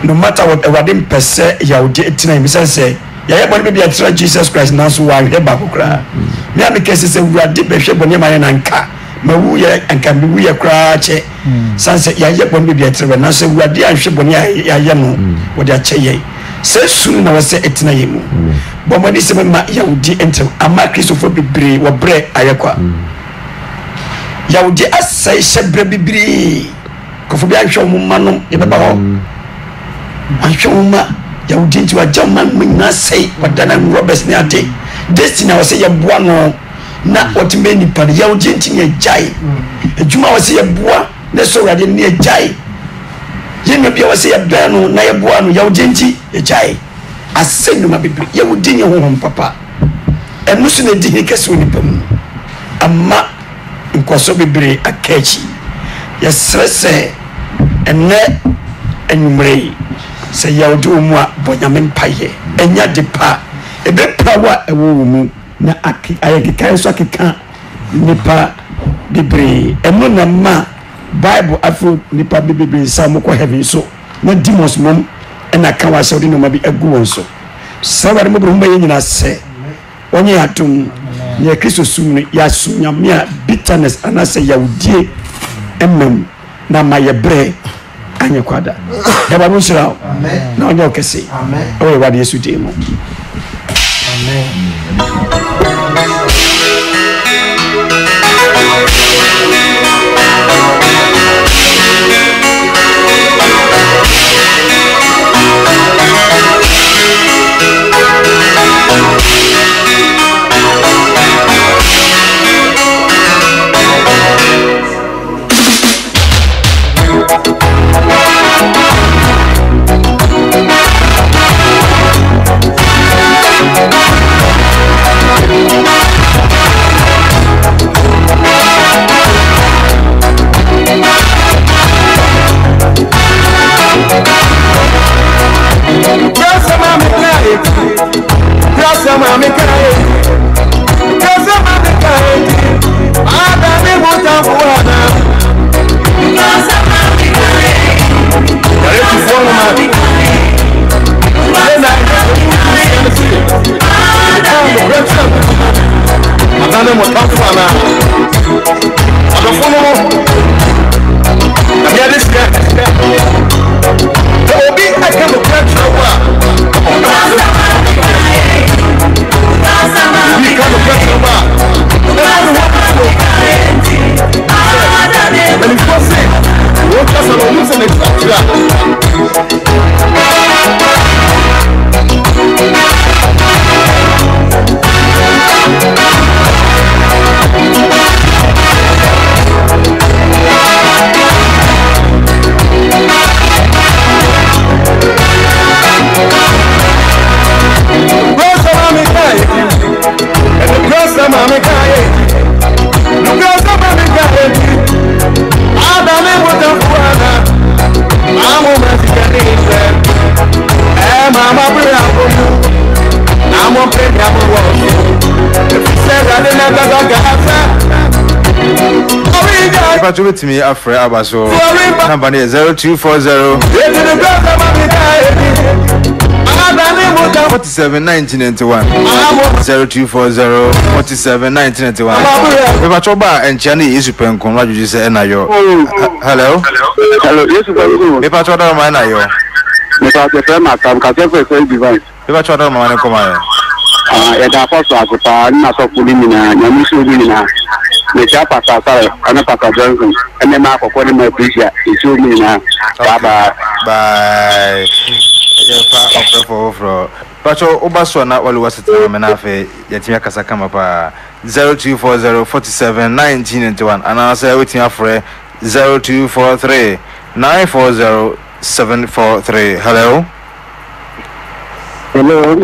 no matter what ewadin pese ya wudeti na mi say ya ye boni be atra Jesus Christ na so wa hwe ba kokra me am kese se wurade be hwe boni ma na nka mawu ye anka bi wu ye kra che sanse ya ye boni be atra na so wurade an hwe boni ya ye no wo da che ye se sunu na wase etina yemu bomani se ma yahudi enter ama Christopher bibiri wo bre ayekwa yahudi asai shebre bibiri ko fobi ahwe mo manom ye beba ho ahwe mo ma yahudi nti wa jama munna sai wadana Roberts ne ate destiny wase ye boa no na otimbe ni pa yahudi nti ne jai ejuma wase ye boa na so rade ne jai yenu bia wase ya bano na yeboa no yawdinti ejai asenu mabibri yawdinye honhom papa enu so na dihi kese onipam amma nkoso bibri akachi yesrese enne enumrei se yawdu mu a bonyame mpaye enya depa ebe prawa ewo mu na ayekeka so akeka nipa bibri enu na ma Bible afro nipa bibiri samu ko heaven so na demons mom na kan wa saudi no ma bi agu won so sawari mo bro mba nyina se onye atum ye Kristo sum ya sunyamia bitterness anase yawdie emem na mayebre anye kwada ya ba nusira na onye okese amen o wa de Yesu demo amen mama bra I'm on pay me if you say that they never got If I do it to me, Afre Abaso, number 0240 47 1991 0240 47 1991. If I try and Chani is open, come what you say, and hello, yes, if I try to mind, if I prefer my time, because every device. if I try to mind, come on. At the first, I was not of Pulimina, Yamusulina, the Chapasa, and a Papa Johnson, and the map of what my appreciate is Sumina. Bye. Pacho Obaso na wale wasitana menafe yatimia kasakama pa 0240 47 1991 anasa wetin afre 0243 940 743. Hello. Hello,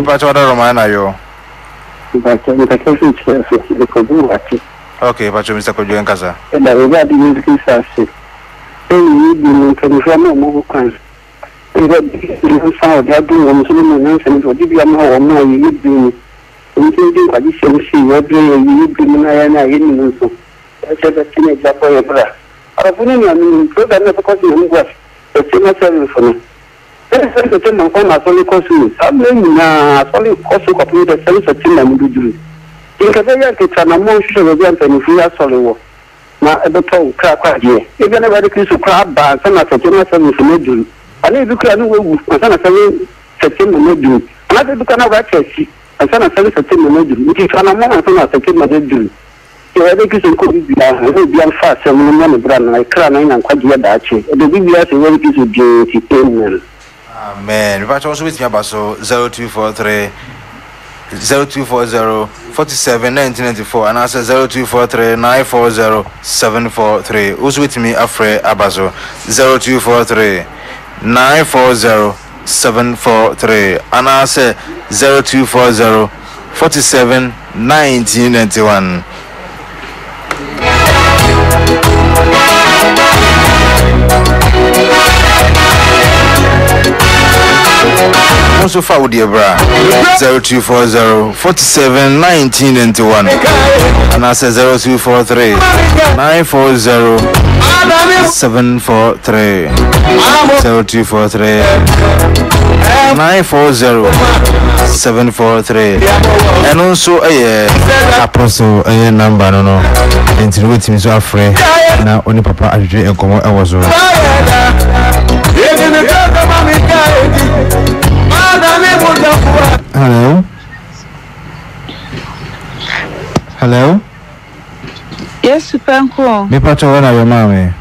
Pacho ada romana yo. Okay, Pacho Mr. Kojo enkasa. And if you can do September, another book and a church, and some of September, which is one of my September. You have a kiss and could be on fast and money brand like crying and quite yet. The BBS is very kiss with you. Amen. Pacho also with me about so 0243 0240 47 1994 and answer 0243 940 743. Who's with me, Afre Abazo 0243 940 743 and answer 0240 47 1991. Also forward dear bra 0240 47 1991 and I say 0243 940 743 0243 940 743 and also apostle a number no until with me so afraid now only papa ajuje enkomo ewozo. Hello. Hello. Yes, Panko. Me pacho wana your mommy.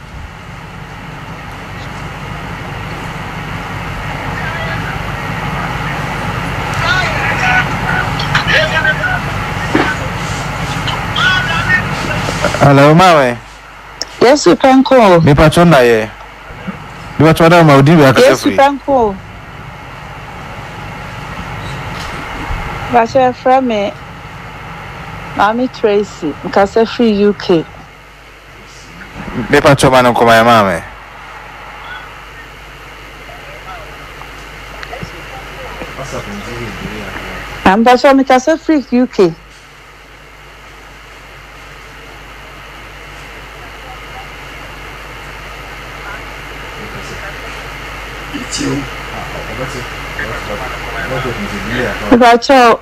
Hello, mommy. Yes, Panko. Me pacho na ye. Me pacho na ma odi ya Yes, Panko. Basha from me. Mami Tracy, nkasa free UK. Me pacho mano koma ya mame. Basha nkasa free UK. Basha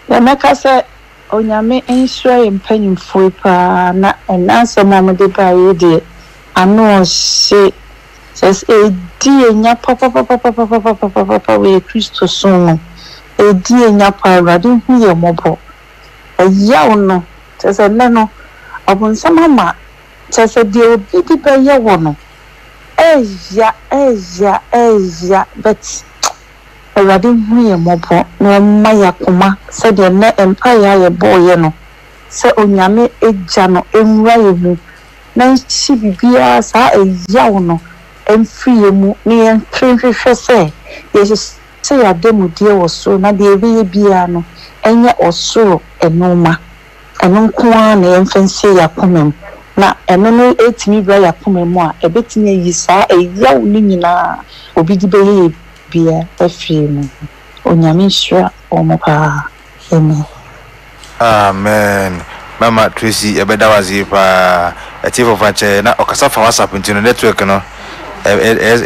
yamekasa onyame ensure mpanyimfo pa na enanso mamode ba yede ano se says edi enya papa we Kristo so edi enya pa awurade hu ye mobo eyawo no tese ne no obonsama ma tese de obi di ba ye wo no eya but awurade hu ye mobo na ma yakoma se de ne empire ye boye no se onyame eja no enwura ye mu na nchi bibia sa eyawo no emfie mu ne yenhwehwehwe se ye se ya demudie wo so na de ebe ye bia no enye osoro enoma enonkoa na yemfense yakomem na eno no etimi bra yakomem a ebetimi yi sa eyawo ni nyina obi di be ye bibia afiri onyame nhyira omo pa amen mama Tracy ebeda wazi pa chief of ache na okasa fa WhatsApp ntino network no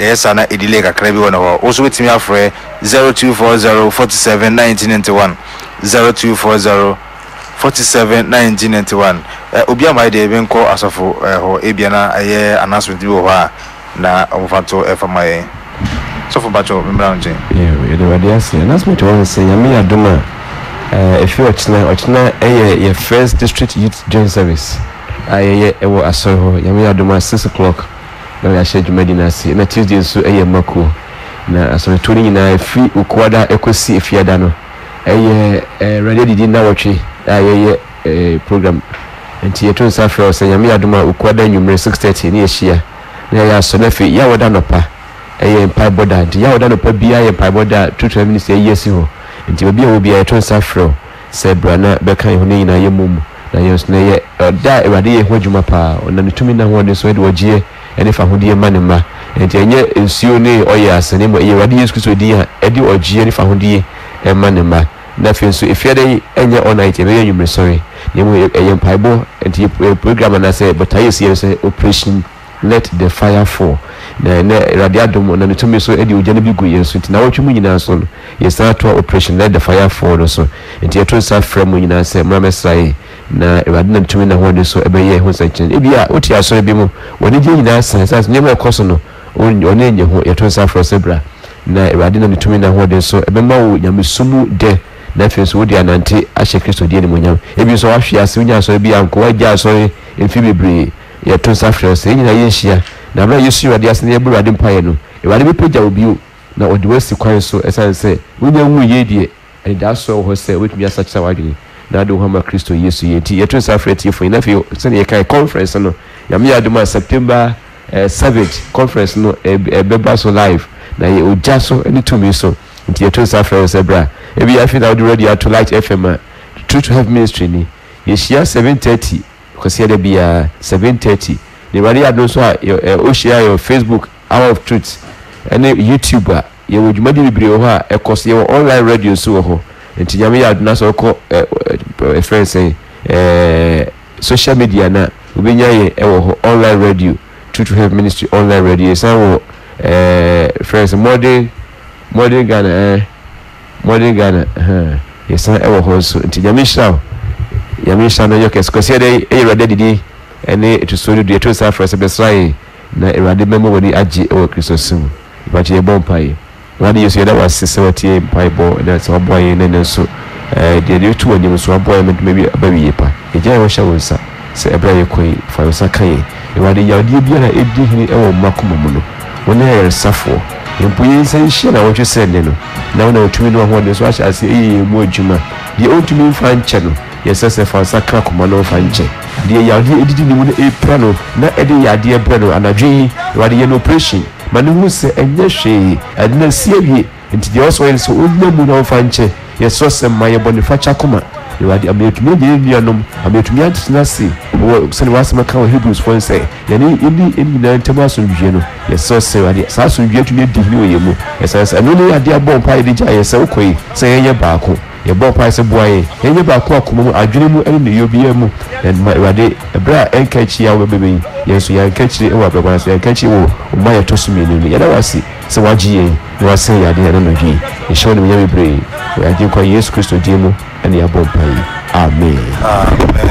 esa na edile kakra bi wona ho oso betimi afre 0240471991 0240471991 obi amai de benko asofo ho ebia na aye announcement bi ho ha na omfanto efamaye sofo bacho membra nje the radius announcement one say yami adoma if you ochna your first district youth joint service aye ewo asoro yami adoma 6 o'clock na ya schedule medina si na Tuesday so mako na asoro tuni na free ukwada ekosi efiada no radio didi na watchi program nti yeto safra so yami adoma ukwada nyumre 6:30 ni ehia na ya so na fi ya woda no pa empai boda nti ya woda no pa bia empai boda 2 minutes yesi ho nti obi a obi yeto safra sebra na beka ho ni na yemum na yes na ye da ewade ye ho adwuma pa ona netumi na ho de so de ogie ene fa hodie manema nti enye ensuo ne oye asene mo ye wade Yesu Kristo di ha edi ogie ne fa hodie manema na fi nso efiade enye onite be yenwumre sorry yemu eye mpaibo nti program na say but aye say operation let the fire fall na radiadom na netumi so edi ogie ne bi gu Yesu nti na wotwe mu nyina so ye start to operation let the fire fall so nti eto sa frame mu nyina say mramesrai na ewade na netumi na ho de so ebe ye ho sanchen ebi a oti asore bi mu woni je nyina sansa nyema ekoso no oni enye ho yeto sa frame sebra na ewade na netumi na ho de so ebe ma wo nyamesumu de na fe so wodi anante ahye Kristo die ne monyam ebi so ahwe ase unya so bi anko wagya so emfi bebre yeto sa frame se nyina ye hia na bra Yesu ewade ase ne ebru ade mpaye no ewade bi pagya obi na odi wasi kwan so esanse unya wu ye die and da so ho se wetumi asacha wadwini na do hama Kristo Yesu yenti yeto sa frame tie fo ina fe se ne kai conference no yame aduma September 7th conference no beba so live na ye oja so any to me so nti yeto sa frame se bra ebi ya fi na do radio to Light FM True to Have ministry ni ye shia 7:30 kwasi de bia 7:30 ni bari ado so o share your Facebook Hour of Truth ene YouTube ye wodwumadi bibre ho a ekose ye online radio so ho nti yame ya aduna so ko friends social media na obenya ye ho online radio True to Have ministry online radio so friends modern Ghana yes na ho so nti yame sha no yokes ko se dey erade didi ene to so do eto sa friends besrai na erade memo woni agi Kristo sim ba je bompai wadi Yesu yada wasese watie Bible na so boy ne so de tu wani so boy me baby yepa eja wo sha wonsa se ebra ye koi fa wo sakai wadi yadi bia na edi hini ewo makoma mu no woni yer safo empuye san shi na wo twese ne no na wona otumi no ho de so acha ase mu adwuma de otumi fa nche no yesese fa sakra koma no fa nche de yadi edidi ni mu no epra no na ede yadi ebra no anadwi wadi ye no operation manu hu se enye hwe adna siewie nti de oso yele so onyamu na fa nche yeso se maye bonifacha koma yewadi ametumi de nuanom ametumi antinasi wo sene wasema ka Hebrews 4 say yani ini na ntema so dwie no yeso se wadi sa so dwie tumi di ni oyemu yeso anu ne ade abon pa ide ja yeso koi se yenye baako ye bo pa se boaye yenye baako akoma mu adwene mu ene ne yobia mu na wadi ebra enkachi ya webebe yeso ya enkachi e wa baba se enkachi wo ma ya tosumi ni ya da wasi se wajiye ni wase ya de no dwi e show ni nyame bre ya je kwa Yesu Kristo diemu ene ya bo pa amen amen